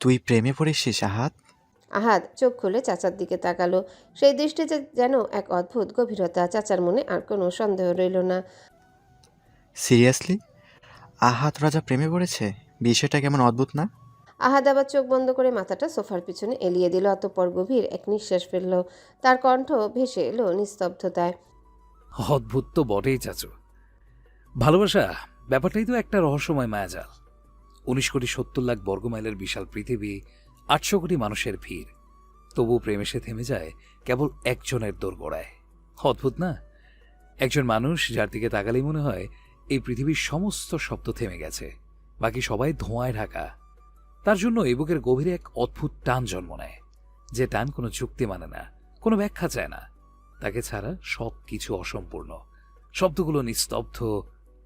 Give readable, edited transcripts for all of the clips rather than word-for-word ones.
তুই প্রেমে পড়েছিস আহাত? আহাদ চোখ খুলে চাচার দিকে তাকালো। সেই দৃষ্টিতে যেন এক অদ্ভুত গভীরতা। চাচার মনে আর কোনো সন্দেহ রইল না। সিরিয়াসলি? আহাত রাজা প্রেমে পড়েছে? বিষয়টা কেমন অদ্ভুত না? আহাদ আবার চোখ বন্ধ করে মাথাটা সোফার পিছনে এলিয়ে দিল। অতঃপর গভীর এক নিঃশ্বাস ফেলল। তার কণ্ঠ ভেসে এলো নিস্তব্ধতায়। অদ্ভুত তো বটেই চাচু। ভালোবাসা ব্যাপারটাই তো একটা রহস্যময় মায়াজাল। 19,70,00,000 বর্গমাইলের বিশাল পৃথিবী, 800 কোটি মানুষের ভিড়, তবু প্রেম এসে থেমে যায় কেবল একজনের দোরগোড়ায়। অদ্ভুত না? একজন মানুষ যার দিকে তাকালেই মনে হয় এই পৃথিবীর সমস্ত শব্দ থেমে গেছে, বাকি সবাই ধোঁয়ায় ঢাকা। তার জন্য এই বুকের গভীরে এক অদ্ভুত টান জন্ম নেয়, যে টান কোনো যুক্তি মানে না, কোনো ব্যাখ্যা চায় না। তাকে ছাড়া সব কিছু অসম্পূর্ণ, শব্দগুলো নিস্তব্ধ,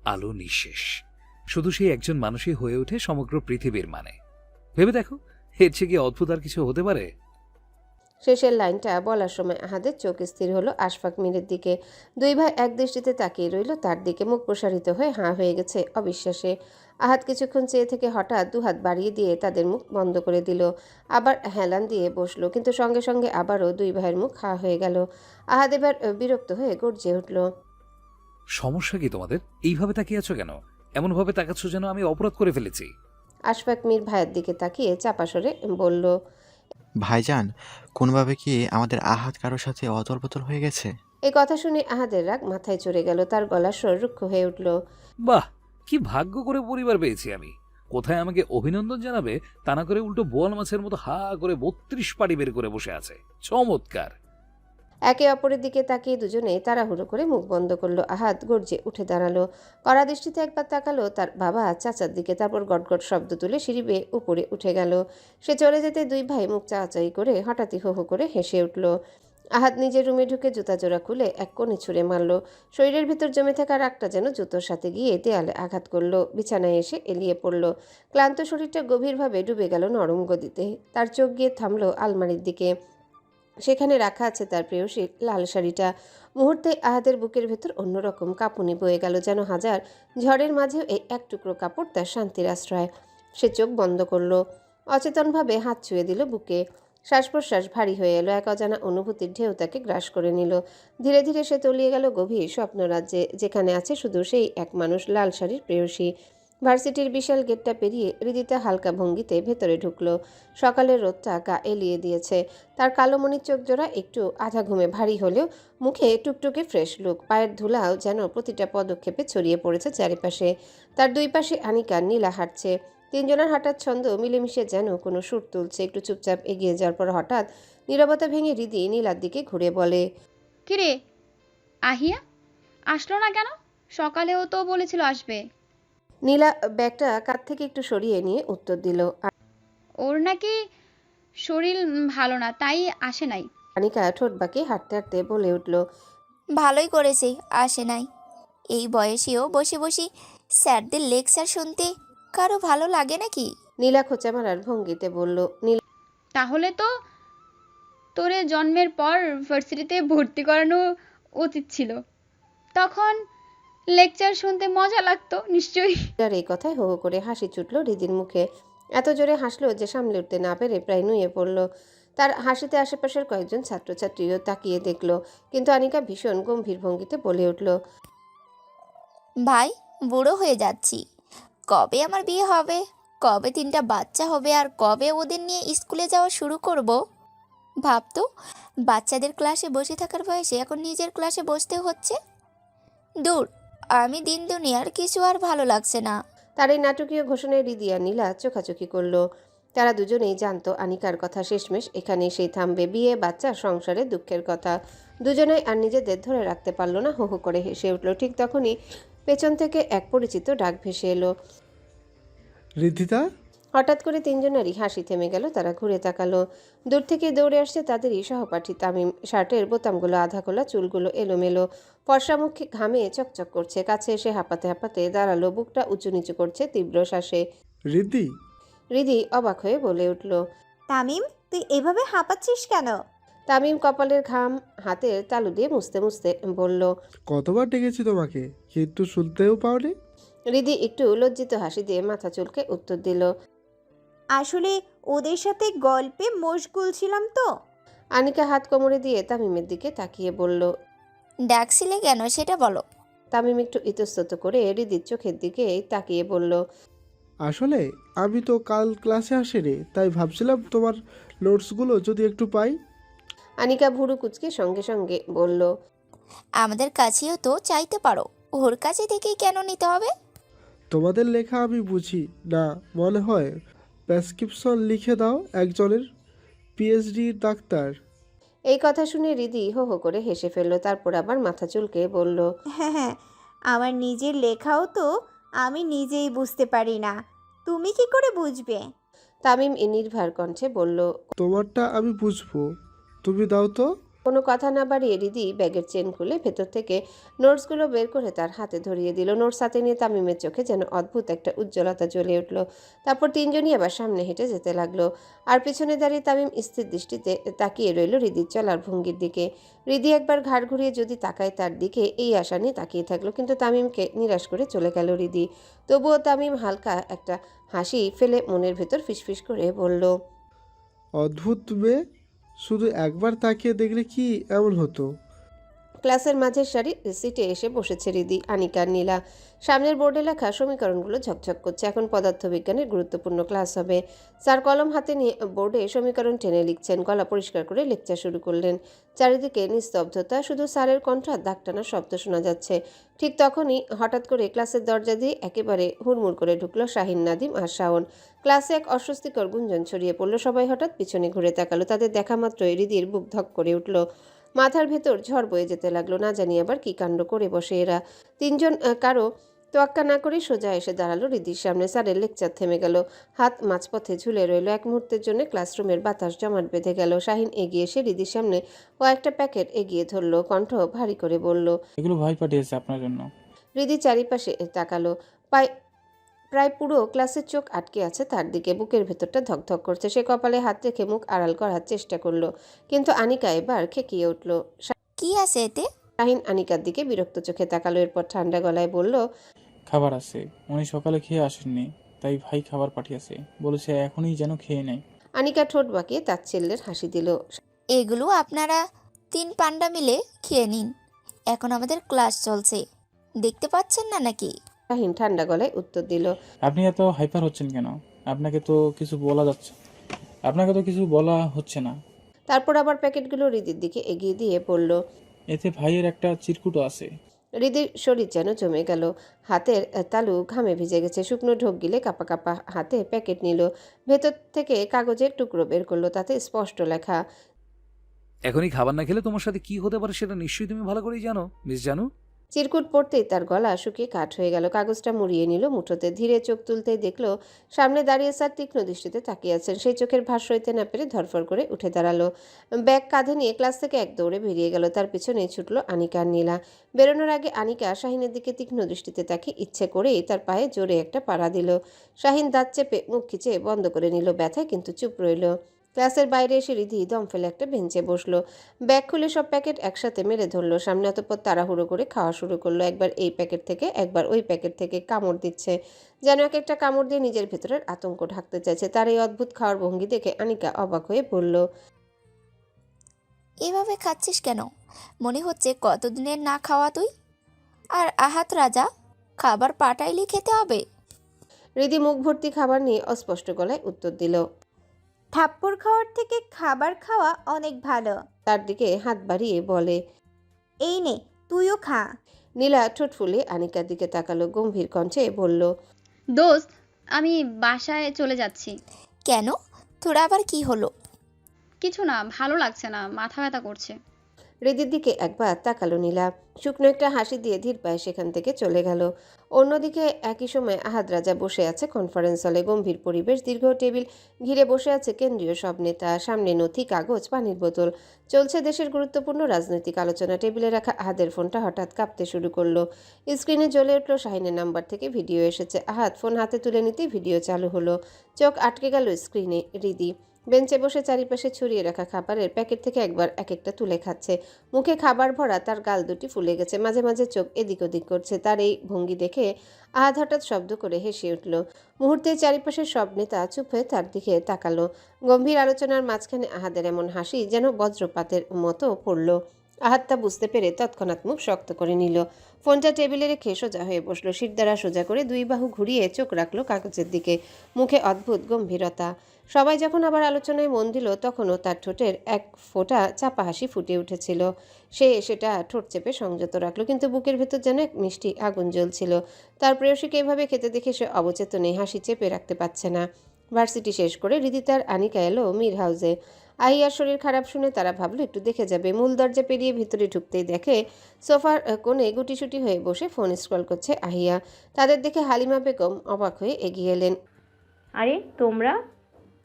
আলো নিঃশেষ। শুধু সেই একজন মানুষই হয়ে ওঠে সমগ্র পৃথিবীর মানে। ভেবে দেখো, এর চেয়ে কি অদ্ভুত আর কিছু হতে পারে? শেষের লাইনটা বলার সময় আহাদের চোখ স্থির হলো আশফাক মীরের দিকে। দুই ভাই এক দৃষ্টিতে তাকিয়ে রইল তার দিকে। মুখ প্রসারিত হয়ে হাঁ হয়ে গেছে অবিশ্বাসে। আহাদ কিছুক্ষণ চেয়ে থেকে হঠাৎ দুহাত বাড়িয়ে দিয়ে তাদের মুখ বন্ধ করে দিল। আবার হেলান দিয়ে বসলো, কিন্তু সঙ্গে সঙ্গে আবারও দুই ভাইয়ের মুখ হাঁ হয়ে গেল। আহাদ এবার বিরক্ত হয়ে গর্জে উঠল। সমস্যা কি তোমাদের? এইভাবে তাকিয়ে আছো কেন? এমনভাবে তাকাচ্ছ যেন আমি অপরাধ করে ফেলেছি। আশফাক মীর ভাইয়ের দিকে তাকিয়ে চাপা স্বরে বলল। ভাইজান, কোনোভাবে কি আমাদের আহাত কারোর সাথে অদল বদল হয়ে গেছে? এই কথা শুনে আহাদের রাগ মাথায় চড়ে গেল। তার গলার স্বর রুক্ষ হয়ে উঠল। বাহ, কি ভাগ্য করে পরিবার পেয়েছি আমি! কোথায় আমাকে অভিনন্দন জানাবে তা না করে উল্টো বোয়াল মাছের মতো হা করে 32 পাটি বের করে বসে আছে। চমৎকার! একে অপরের দিকে তাকিয়ে দুজনেই তাড়াহুড়ো করে মুখ বন্ধ করলো। আহাদ গর্জে উঠে দাঁড়ালো। কড়া দৃষ্টিতে একবার তাকালো তার বাবা চাচার দিকে, তারপর গটগট শব্দ তুলে সিঁড়ি বেয়ে উপরে উঠে গেল। সে চলে যেতে দুই ভাই মুখ চাওয়াচাই করে হঠাৎই হো হো করে হেসে উঠল। আহাদ নিজের রুমে ঢুকে জুতা জোড়া খুলে এক কোণে ছুঁড়ে মারল। শরীরের ভিতর জমে থাকা রাগটা যেন জুতোর সাথে গিয়ে দেয়ালে আঘাত করলো। বিছানায় এসে এলিয়ে পড়ল। ক্লান্ত শরীরটা গভীরভাবে ডুবে গেল নরম গদিতে। তার চোখ গিয়ে থামলো আলমারির দিকে। সেখানে রাখা আছে তার প্রেয়সীর লাল শাড়িটা। মুহূর্তে আহাদের বুকের ভেতর অন্যরকম কাঁপুনি বয়ে গেল, যেন হাজার ঝড়ের মাঝেও এই এক টুকরো কাপড় তার শান্তির আশ্রয়। সে চোখ বন্ধ করলো। অচেতনভাবে হাত ছুঁয়ে দিল বুকে। শ্বাস প্রশ্বাস ভারী হয়ে এলো। এক অজানা অনুভূতির ঢেউ তাকে গ্রাস করে নিল। ধীরে ধীরে সে তলিয়ে গেল গভীর স্বপ্নরাজ্যে, যেখানে আছে শুধু সেই এক মানুষ, লাল শাড়ির প্রেয়সী। ভার্সিটির বিশাল গেটটা পেরিয়ে হৃদিতা হালকা ভঙ্গিতে ভেতরে ঢুকলো। সকালের রোদটা গা এলিয়ে দিয়েছে। তার কালো মণির চোখ জোড়া একটু আধা ঘুমে ভারী হলেও মুখে টুকটুকে ফ্রেশ লুক। পায়ের ধুলাও যেন প্রতিটা পদক্ষেপে ছড়িয়ে পড়েছে চারিপাশে। তার দুই পাশে আনিকা নীলা হাঁটছে। তিনজনের হাঁটার ছন্দ মিলেমিশে যেন কোনো সুর তুলছে। একটু চুপচাপ এগিয়ে যাওয়ার পর হঠাৎ নীরবতা ভেঙে হৃদি নীলার দিকে ঘুরে বলে। কিরে, আহিয়া আসলো না কেন? সকালেও তো বলেছিল আসবে। নীলা ব্যাগটা কাঁধ থেকে একটু সরিয়ে নিয়ে উত্তর দিল। ওর নাকি শরীর ভালো না, তাই আসে নাই। আনিকা ঠোঁট বাঁকিয়ে হাঁটতে হাঁটতে বলে উঠল। ভালোই করেছে আসে নাই। এই বয়সেও বসে বসে স্যারদের লেকচার শুনতে কারো ভালো লাগে নাকি? নীলা খোঁচা মারার ভঙ্গিতে বলল। তাহলে তো তোরে জন্মের পর ভার্সিটিতে ভর্তি করানো উচিত ছিল, তখন লেকচার শুনতে মজা লাগতো নিশ্চয়ই। নীলার এই কথায় হো হো করে হাসি ছুটল হৃদির মুখে। এত জোরে হাসলো যে সামলে উঠতে না পেরে প্রায় নুয়ে পড়ল। তার হাসিতে আশেপাশের কয়েকজন ছাত্রছাত্রীও তাকিয়ে দেখল, কিন্তু আনিকা ভীষণ গম্ভীর ভঙ্গিতে বলে উঠল। ভাই, বুড়ো হয়ে যাচ্ছি। কবে আমার বিয়ে হবে, কবে 3টা বাচ্চা হবে, আর কবে ওদের নিয়ে স্কুলে যাওয়া শুরু করব? ভাবতো, বাচ্চাদের ক্লাসে বসে থাকার বয়সে এখন নিজের ক্লাসে বসতেও হচ্ছে। দূর, আমি দিন দুনিয়ার কিছু আর ভালো লাগছে না। তার এই নাটকীয় ঘোষণায় হৃদি আর নীলা চোখাচোখি করলো। তারা দুজনেই জানতো আনিকার কথা শেষমেশ এখানেই সেই থামবে। বিয়ে, বাচ্চা, সংসারে দুঃখের কথা। দুজনেই আর নিজেদের ধরে রাখতে পারল না, হো হো করে হেসে উঠল। ঠিক তখনই পেছন থেকে এক পরিচিত ডাক ভেসে এলো। রিদ্ধিতা। হঠাৎ করে তিনজনেরই হাসি থেমে গেল। তারা ঘুরে তাকালো। দূর থেকে দৌড়ে আসছে তাদেরই সহপাঠী তামিম। শার্টের বোতামগুলো আধা খোলা, চুলগুলো এলোমেলো, ফর্সা মুখে ঘামে চকচক করছে। কাছে এসে হাঁপাতে হাঁপাতে দাঁড়ালো, বুকটা উঁচু নিচু করছে তীব্র শ্বাসে। রিদ্ধি। হৃদি অবাক হয়ে বলে উঠল। তামিম, তুই এভাবে হাঁপাচ্ছিস কেন? তামিম কপালের ঘাম হাতের তালু দিয়ে মুছতে মুছতে বলল। কতবার ডেকেছি তোমাকে, কিন্তু শুনতেও পাওনি। হৃদি একটু লজ্জিত হাসি দিয়ে মাথা চুলকে উত্তর দিল। আসলে ওদের সাথে গল্পে মশগুল ছিলাম তো। আনিকা হাত কোমরে দিয়ে তামিমের দিকে তাকিয়ে বলল। ডাকছিলে কেন সেটা বলো। তামিম একটু ইতস্তত করে রিদির চোখের দিকে তাকিয়ে বলল। আসলে আমি তো কাল ক্লাসে আসিনি, তাই ভাবছিলাম তোমার নোটসগুলো যদি একটু পাই। আনিকা ভুরু কুচকে সঙ্গে সঙ্গে বলল। আমাদের কাছেও তো চাইতে পারো, ওর কাছে থেকেই কেন নিতে হবে? তোমাদের লেখা আমি বুঝি না, মনে হয় প্রেসক্রিপশন লিখে দাও একজনের, পিএইচডি ডাক্তার। এই কথা শুনে রিদি হো হো করে হেসে ফেলল, তারপর আবার মাথা চুলকে বলল। হ্যাঁ হ্যাঁ, আমার নিজের লেখাও তো আমি নিজেই বুঝতে পারি না, তুমি কি করে বুঝবে? তামিম নির্ভার কণ্ঠে বলল। তোমারটা আমি বুঝবো, তুমি দাও তো। কোনো কথা না বাড়িয়ে রিদি ব্যাগের চেন খুলে ভেতর থেকে নোটসগুলো বের করে তার হাতে ধরিয়ে দিল। নোটস হাতে নিয়ে তামিমের চোখে যেন অদ্ভুত একটা উজ্জ্বলতা জ্বলে উঠল। তারপর তিনজনই আবার সামনে হেঁটে যেতে লাগলো। আর পিছনে দাঁড়িয়ে তামিম স্থির দৃষ্টিতে তাকিয়ে রইল রিদির চলার ভঙ্গির দিকে। রিদি একবার ঘাড় ঘুরিয়ে যদি তাকায় তার দিকে, এই আশা নিয়ে তাকিয়ে থাকলো, কিন্তু তামিমকে নিরাশ করে চলে গেল রিদি। তবুও তামিম হালকা একটা হাসি ফেলে মনের ভেতর ফিসফিস করে বলল। অদ্ভুত মেয়ে, শুধু একবার তাকিয়ে দেখলে কি এমন হতো। ক্লাসের মাঝের সারি সিটে এসে বসেছে রিদি, আনিকা আর নীলা। সামনের বোর্ডে লেখা সমীকরণগুলো ঝকঝক করছে। এখন পদার্থবিজ্ঞানের গুরুত্বপূর্ণ ক্লাস হবে। স্যার কলম হাতে নিয়ে বোর্ডে সমীকরণ টেনে লিখছেন। গলা পরিষ্কার করে লেকচার শুরু করলেন। চারিদিকে নিস্তব্ধতা, শুধু স্যারের কণ্ঠ আর দাগ টানার শব্দ শোনা যাচ্ছে। ঠিক তখনই হঠাৎ করে ক্লাসের দরজা দিয়ে একেবারে হুড়মুড় করে ঢুকলো শাহিন, নাদিম আর শাওন। ক্লাসে এক অস্বস্তিকর গুঞ্জন ছড়িয়ে পড়লো। সবাই হঠাৎ পিছনে ঘুরে তাকালো। তাদের দেখা মাত্রই রিদির বুক ধক করে উঠল। মাথার ভেতর ঝড় বয়ে যেতে লাগলো। না জানি আবার কি কাণ্ড করে বসে এরা তিনজন। কারো তোয়াক্কা না করে সোজা এসে দাঁড়ালো রিদির সামনে। স্যারের লেকচার থেমে গেল। হাত মাঝপথে ঝুলে রইল। এক মুহূর্তের জন্য ক্লাসরুমের বাতাস জমাট বেঁধে গেল। শাহিন এগিয়ে এসে রিদির সামনে কয়েকটা প্যাকেট এগিয়ে ধরলো, কণ্ঠ ভারী করে বলল। এগুলো ভাই পাঠিয়েছে আপনার জন্য। রিদি চারিপাশে তাকালো। প্রায় পুরো ক্লাসের চোখ আটকে আছে তার দিকে। বুকের ভেতরটা ধকধক করছে। সে কপালে হাত রেখে মুখ আড়াল করার চেষ্টা করলো, কিন্তু আনিকা এবার খেকিয়ে উঠল। কি আছে এতে? শাহিন আনিকার দিকে বিরক্ত চোখে তাকালো, এরপর ঠান্ডা গলায় বলল। খাবার আছে, উনি সকালে খেয়ে আসেননি, তাই ভাই খাবার পাঠিয়েছে, বলেছে এখনই যেন খেয়ে নেয়। আনিকা ঠোঁট বাঁকিয়ে তাচ্ছিল্যের হাসি দিল। এগুলো আপনারা 3 পান্ডা মিলে খেয়ে নিন, এখন আমাদের ক্লাস চলছে, দেখতে পাচ্ছেন না নাকি? শাহিন ঠান্ডা গলায় উত্তর দিল। আপনি এত হাইপার হচ্ছেন কেন? আপনাকে তো কিছু বলা হচ্ছে না। তারপর আবার প্যাকেটগুলো রিদির দিকে এগিয়ে দিয়ে বলল। এতে ভাইয়ের একটা চিরকুটও আছে। হৃদির শরীর যেন জমে গেল। হাতের তালু ঘামে ভিজে গেছে। শুকনো ঢোক গিলে কাপা কাপা হাতে প্যাকেট নিল। ভেতর থেকে কাগজের টুকরো বের করলো, তাতে স্পষ্ট লেখা। এখনই খাবার না খেলে তোমার সাথে কি হতে পারে সেটা নিশ্চয়ই তুমি ভালো করেই জানো, মিস জানু। চিরকুট পড়তেই তার গলা শুকিয়ে কাঠ হয়ে গেল। কাগজটা মুড়িয়ে নিল মুঠোতে। ধীরে চোখ তুলতেই দেখলো সামনে দাঁড়িয়ে স্যার তীক্ষ্ণ দৃষ্টিতে তাকিয়ে আছেন। সেই চোখের ভাষ সইতে না পেরে ধরফর করে উঠে দাঁড়ালো। ব্যাগ কাঁধে নিয়ে ক্লাস থেকে এক দৌড়ে বেরিয়ে গেল। তার পিছনেই ছুটলো আনিকা আর নীলা। বেরোনোর আগে আনিকা শাহিনের দিকে তীক্ষ্ণ দৃষ্টিতে তাকিয়ে ইচ্ছে করেই তার পায়ে জোরে একটা পাড়া দিল। শাহিন দাঁত চেপে মুখ খিচে বন্ধ করে নিল ব্যথায়, কিন্তু চুপ রইল। ক্লাসের বাইরে এসে রিধি দম ফেলে একটা বেঞ্চে বসলো। ব্যাগ খুলে সব প্যাকেট একসাথে মেরে ধরলো সামনে। অতঃপর তাড়াহুড়ো করে খাওয়া শুরু করলো। একবার এই প্যাকেট থেকে, একবার ওই প্যাকেট থেকে কামড় দিচ্ছে, যেন এক একটা কামড় দিয়ে নিজের ভেতরের আতঙ্ক ঢাকতে চাইছে। তার এই অদ্ভুত খাওয়ার ভঙ্গি দেখে আনিকা অবাক হয়ে বলল। এভাবে খাচ্ছিস কেন? মনে হচ্ছে কতদিনের না খাওয়া তুই। আর আহাত রাজা, খাবার পাঠাইলে খেতে হবে। রিধি মুখ ভর্তি খাবার নিয়ে অস্পষ্ট গলায় উত্তর দিল। থাপ্পড় খাওয়ার থেকে খাবার খাওয়া অনেক ভালো। তার দিকে হাত বাড়িয়ে বলে। এই নে, তুইও খা। নীলা ঠোঁট ফুলে আনিকার দিকে তাকালো, গম্ভীর কণ্ঠে বলল। দোস্ত, আমি বাসায় চলে যাচ্ছি। কেন? তোর আবার কি হলো? কিছু না, ভালো লাগছে না, মাথা ব্যথা করছে। হৃদির দিকে একবার তাকালো নীলা। শুকনো একটা হাসি দিয়ে ধীর পায়ে সেখান থেকে চলে গেল। অন্যদিকে একই সময় আহাদ রাজা বসে আছে কনফারেন্স হলে। গম্ভীর পরিবেশ, দীর্ঘ টেবিল ঘিরে বসে আছে কেন্দ্রীয় সব নেতা। সামনে নথি, কাগজ, পানির বোতল। চলছে দেশের গুরুত্বপূর্ণ রাজনৈতিক আলোচনা। টেবিলে রাখা আহাদের ফোনটা হঠাৎ কাঁপতে শুরু করলো। স্ক্রিনে জ্বলে উঠল শাহিনের নাম্বার থেকে ভিডিও এসেছে। আহাদ ফোন হাতে তুলে নিতেই ভিডিও চালু হলো। চোখ আটকে গেল স্ক্রিনে। রিদি বেঞ্চে বসে চারিপাশে ছড়িয়ে রাখা খাবারের প্যাকেট থেকে একবার এক একটা তুলে খাচ্ছে। মুখে খাবার ভরা, তার গাল দুটি ফুলে গেছে, মাঝে মাঝে চোখ এদিক ওদিক করছে। তার এই ভঙ্গি দেখে আহাদ হঠাৎ শব্দ করে হেসে উঠল। মুহূর্তে চারিপাশের সব নেতা চুপ হয়ে তার দিকে তাকালো। গম্ভীর আলোচনার মাঝখানে আহাদের এমন হাসি যেন বজ্রপাতের মতো পড়ল। আহাদ তা বুঝতে পেরে তৎক্ষণাৎ মুখ শক্ত করে নিল। ফোনটা টেবিলে রেখে সোজা হয়ে বসলো। শিরদাঁড়া সোজা করে দুই বাহু ঘুরিয়ে চোখ রাখলো কাগজের দিকে, মুখে অদ্ভুত গম্ভীরতা। সবাই যখন আবার আলোচনায় মন দিল, তখনও তার ঠোঁটের এক ফোঁটা চাপা হাসি ফুটে উঠেছিল। সে সেটা ঠোঁট চেপে সংযত রাখলো, কিন্তু বুকের ভেতর যেন এক মিষ্টি আগুন জ্বলছিল। তার প্রেয়সীকে এভাবে খেতে দেখে সে অবচেতনে হাসি চেপে রাখতে পারছে না। ভার্সিটি শেষ করে রিদি তার আনিকা এলো মির হাউসে। আহিয়ার শরীর খারাপ শুনে তারা ভাবলো একটু দেখে যাবে। মূল দরজা পেরিয়ে ভিতরে ঢুকতেই দেখে সোফার কোণে গুটিসুটি হয়ে বসে ফোন স্ক্রল করছে আহিয়া। তাদের দেখে হালিমা বেগম অবাক হয়ে এগিয়ে এলেন। আরে তোমরা?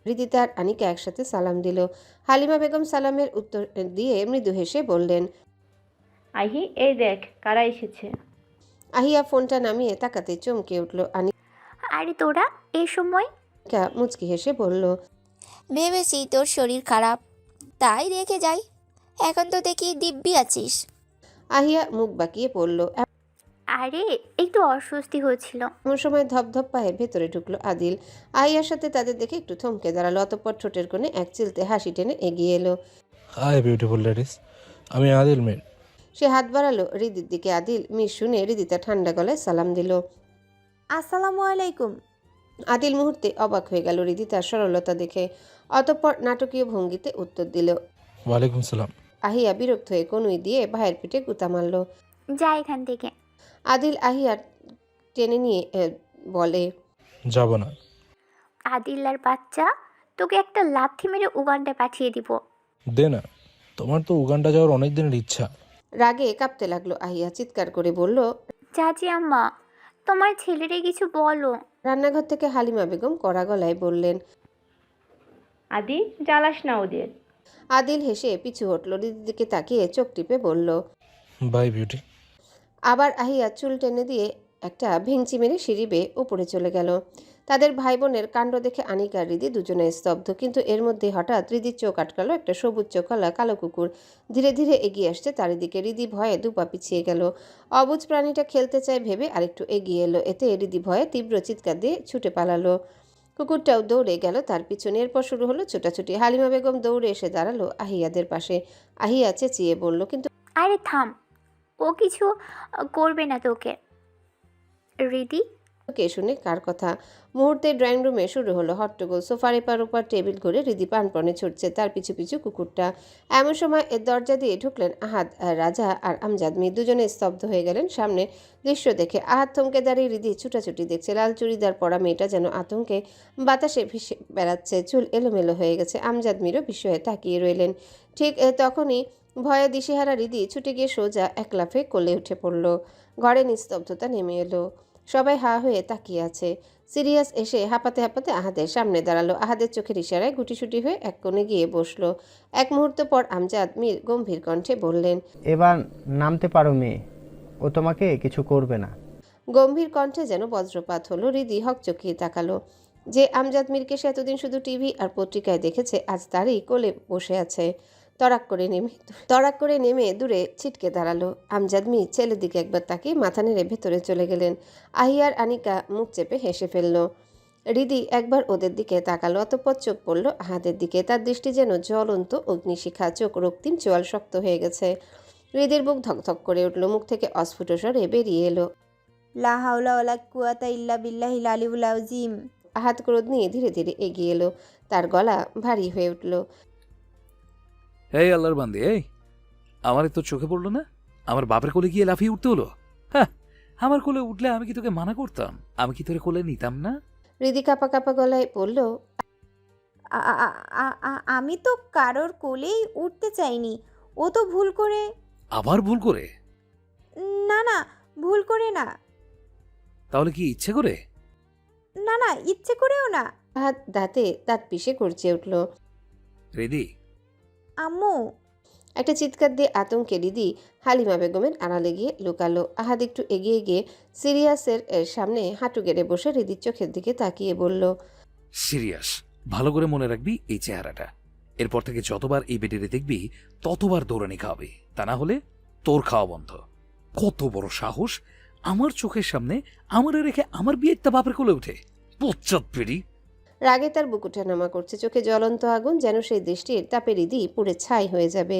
রিদি তার আনিকা একসাথে সালাম দিল। হালিমা বেগম সালামের উত্তর দিয়ে মৃদু হেসে বললেন, আহি, এই দেখ কারা এসেছে। আহিয়া ফোনটা নামিয়ে তাকাতে চমকে উঠল। আরে তোরা এই সময়? আনিকা মুচকি হেসে বলল, ভেবেছি তোর শরীর খারাপ, তাই রেখে যাই। এখন তো দেখি দিব্যি আছিস। আহিয়া মুখ বাঁকিয়ে পড়ল। আরে একটু অস্বস্তি হয়েছিল। এমন সময় ধপধপ পায়ে ভেতরে ঢুকলো আদিল। আহিয়ার সাথে তাদের দেখে একটু থমকে দাঁড়ালো, অতঃপর ঠোঁটের কোণে এক চিলতে হাসি টেনে এগিয়ে এলো। হাই বিউটিফুল লেডিস, আমি আদিল মির। সে হাত বাড়ালো রিদির দিকে। আদিল মির শুনে রিদিতা ঠান্ডা গলায় সালাম দিল। আসসালামু আলাইকুম। আদিল মুহূর্তে অবাক হয়ে গেল রিদিতার সরলতা দেখে, অতঃপর নাটকীয় ভঙ্গিতে উত্তর দিল। ওয়ালাইকুম সালাম। আহিয়া বিরক্ত হয়ে কনুই দিয়ে ভাইয়ের পিঠে গুতা মারল। যা এখান থেকে। আদিল আহিয়ার টেনে নিয়ে বলে, যাব না। আদিল্লার বাচ্চা, তোকে একটা লাথি মেরে উগান্ডায় পাঠিয়ে দিব। দে না, তোমার তো উগান্ডা যাওয়ার অনেক দিনের ইচ্ছা। রাগে কাঁপতে লাগলো আহিয়া। চিৎকার করে বলল, চাচি আম্মা, তোমার ছেলেরে কিছু বলো। রান্নাঘর থেকে হালিমা বেগম কড়া গলায় বললেন। আদি, জ্বালাস না ওদের। আদিল হেসে পিছু হটল, রিদির দিকে তাকিয়ে চোখ টিপে বলল। Bye beauty. আবার আহিয়া চুল টেনে দিয়ে একটা ভেঙচি মেরে সিঁড়ি বেয়ে উপরে চলে গেল। তাদের ভাই বোনের কাণ্ড দেখে আনিকা আর রিদি দুজনে স্তব্ধ, কিন্তু এর মধ্যে হঠাৎ রিদির চোখ আটকালো একটা সবুজ চোখওয়ালা কালো কুকুর। ধীরে ধীরে এগিয়ে আসছে চারিদিকে। রিদি ভয়ে দুপা পিছিয়ে গেল। অবুজ প্রাণীটা খেলতে চায় ভেবে আরেকটু এগিয়ে এলো। এতে রিদি ভয়ে তীব্র চিৎকার দিয়ে ছুটে পালালো। কুকুরটাও দৌড়ে গেল তার পিছনে। এরপর শুরু হলো ছোটাছুটি। হালিমা বেগম দৌড়ে এসে দাঁড়ালো আহিয়াদের পাশে। আহিয়া চেঁচিয়ে বলল, কিন্তু আরে থাম, ও কিছু করবে না তোকে। রিদি, কে শুনে কার কথা? মুহূর্তে ড্রয়িং রুমে শুরু হলো হট্টগোল। সোফার এপার ওপার টেবিল ঘুরে রিদি প্রাণপণে ছুটছে, তার পিছু পিছু কুকুরটা। এমন সময় এর দরজা দিয়ে ঢুকলেন আহাদ, রাজা আর আমজাদ মির। দুজনে স্তব্ধ হয়ে গেলেন সামনে দৃশ্য দেখে। আহাদ থমকে দাঁড়িয়ে রিদি ছুটাছুটি দেখছে। লাল চুড়িদার পরা মেয়েটা যেন আতঙ্কে বাতাসে ভেসে বেড়াচ্ছে, চুল এলোমেলো হয়ে গেছে। আমজাদ মিরও বিস্ময়ে তাকিয়ে রইলেন। ঠিক তখনই ভয়ে দিশেহারা রিদি ছুটে গিয়ে সোজা এক লাফে কোলে উঠে পড়ল। ঘরে নিস্তব্ধতা নেমে এলো। সবাই হা হয়ে তাকিয়ে আছে। সিরিয়াস এসে হাঁপাতে হাঁপাতে আহাদের সামনে দাঁড়ালো। আহাদের চোখের ইশারায় গুটিসুটি হয়ে এক কোণে গিয়ে বসলো। এক মুহূর্ত পর আমজাদ মির গম্ভীর কণ্ঠে বললেন, এবার নামতে পারো মেয়ে, ও তোমাকে কিছু করবে না। গম্ভীর কণ্ঠে যেন বজ্রপাত হলো। রিদি হকচকিয়ে তাকালো। যে আমজাদ মিরকে সে এতদিন শুধু টিভি আর পত্রিকায় দেখেছে, আজ তারই কোলে বসে আছে। তড়াক করে নেমে দূরে ছিটকে দাঁড়ালো। আমজাদ মির ছেলের দিকে একবার তাকিয়ে মাথা নেড়ে ভেতরে চলে গেলেন। আহিয়ার আনিকা মুখ চেপে হেসে ফেলল। রিদি একবার ওদের দিকে তাকালো, অতঃপর চোখ পড়ল আহাদের দিকে। তার দৃষ্টি যেন জ্বলন্ত অগ্নিশিখা, চোখ রক্তিম, চোয়াল শক্ত হয়ে গেছে। হৃদির বুক ধকধক করে উঠল। মুখ থেকে অস্ফুট স্বরে বেরিয়ে এলো, লা হাওলা ওয়ালা কুওয়াতা ইল্লা বিল্লাহিল আলিউল আযীম। আহাদ ক্রোধ নিয়ে ধীরে ধীরে এগিয়ে এলো। তার গলা ভারী হয়ে উঠল। এই আল্লাহর বান্দি, এই আমার তো চোখে পড়লো না? আমার বাপের কোলে গিয়ে লাফিয়ে উঠতে হলো? হ্যাঁ, আমার কোলে উঠলে আমি কি তোকে মানা করতাম? আমি কি তোরে কোলে নিতাম না? হৃদি কাঁপা কাঁপা গলায় বলল, আমি তো কারোর কোলেই উঠতে চাইনি। ও তো ভুল করে। আবার ভুল করে? না না, ভুল করে না। তাহলে কি ইচ্ছে করে? না না, ইচ্ছে করেও না। আহাদ দাঁতে দাঁত পিষে গর্জে উঠল। রেডি? আম্মু। একটা চিৎকার দিয়ে আতঙ্কে রিদি হালিমা বেগমের আড়ালে গিয়ে লুকালো। আহাদ একটু এগিয়ে গিয়ে সিরিয়াসের সামনে হাঁটু গেড়ে বসে রিদির চোখের দিকে তাকিয়ে বলল, সিরিয়াস? ভালো করে মনে রাখবি এই চেহারাটা। এরপর থেকে যতবার এই বেডে দেখবি ততবার দৌড়ানি খাওয়াবি, তা না হলে তোর খাওয়া বন্ধ। কত বড় সাহস আমার চোখের সামনে আমারে রেখে আমার বিয়ের তা বাপের কোলে উঠে, পশ্চাৎ পেরি। রাগে তার বুক ওঠানামা করছে, চোখে জ্বলন্ত আগুন, যেন সেই দৃষ্টির তাপে হৃদি পুড়ে ছাই হয়ে যাবে।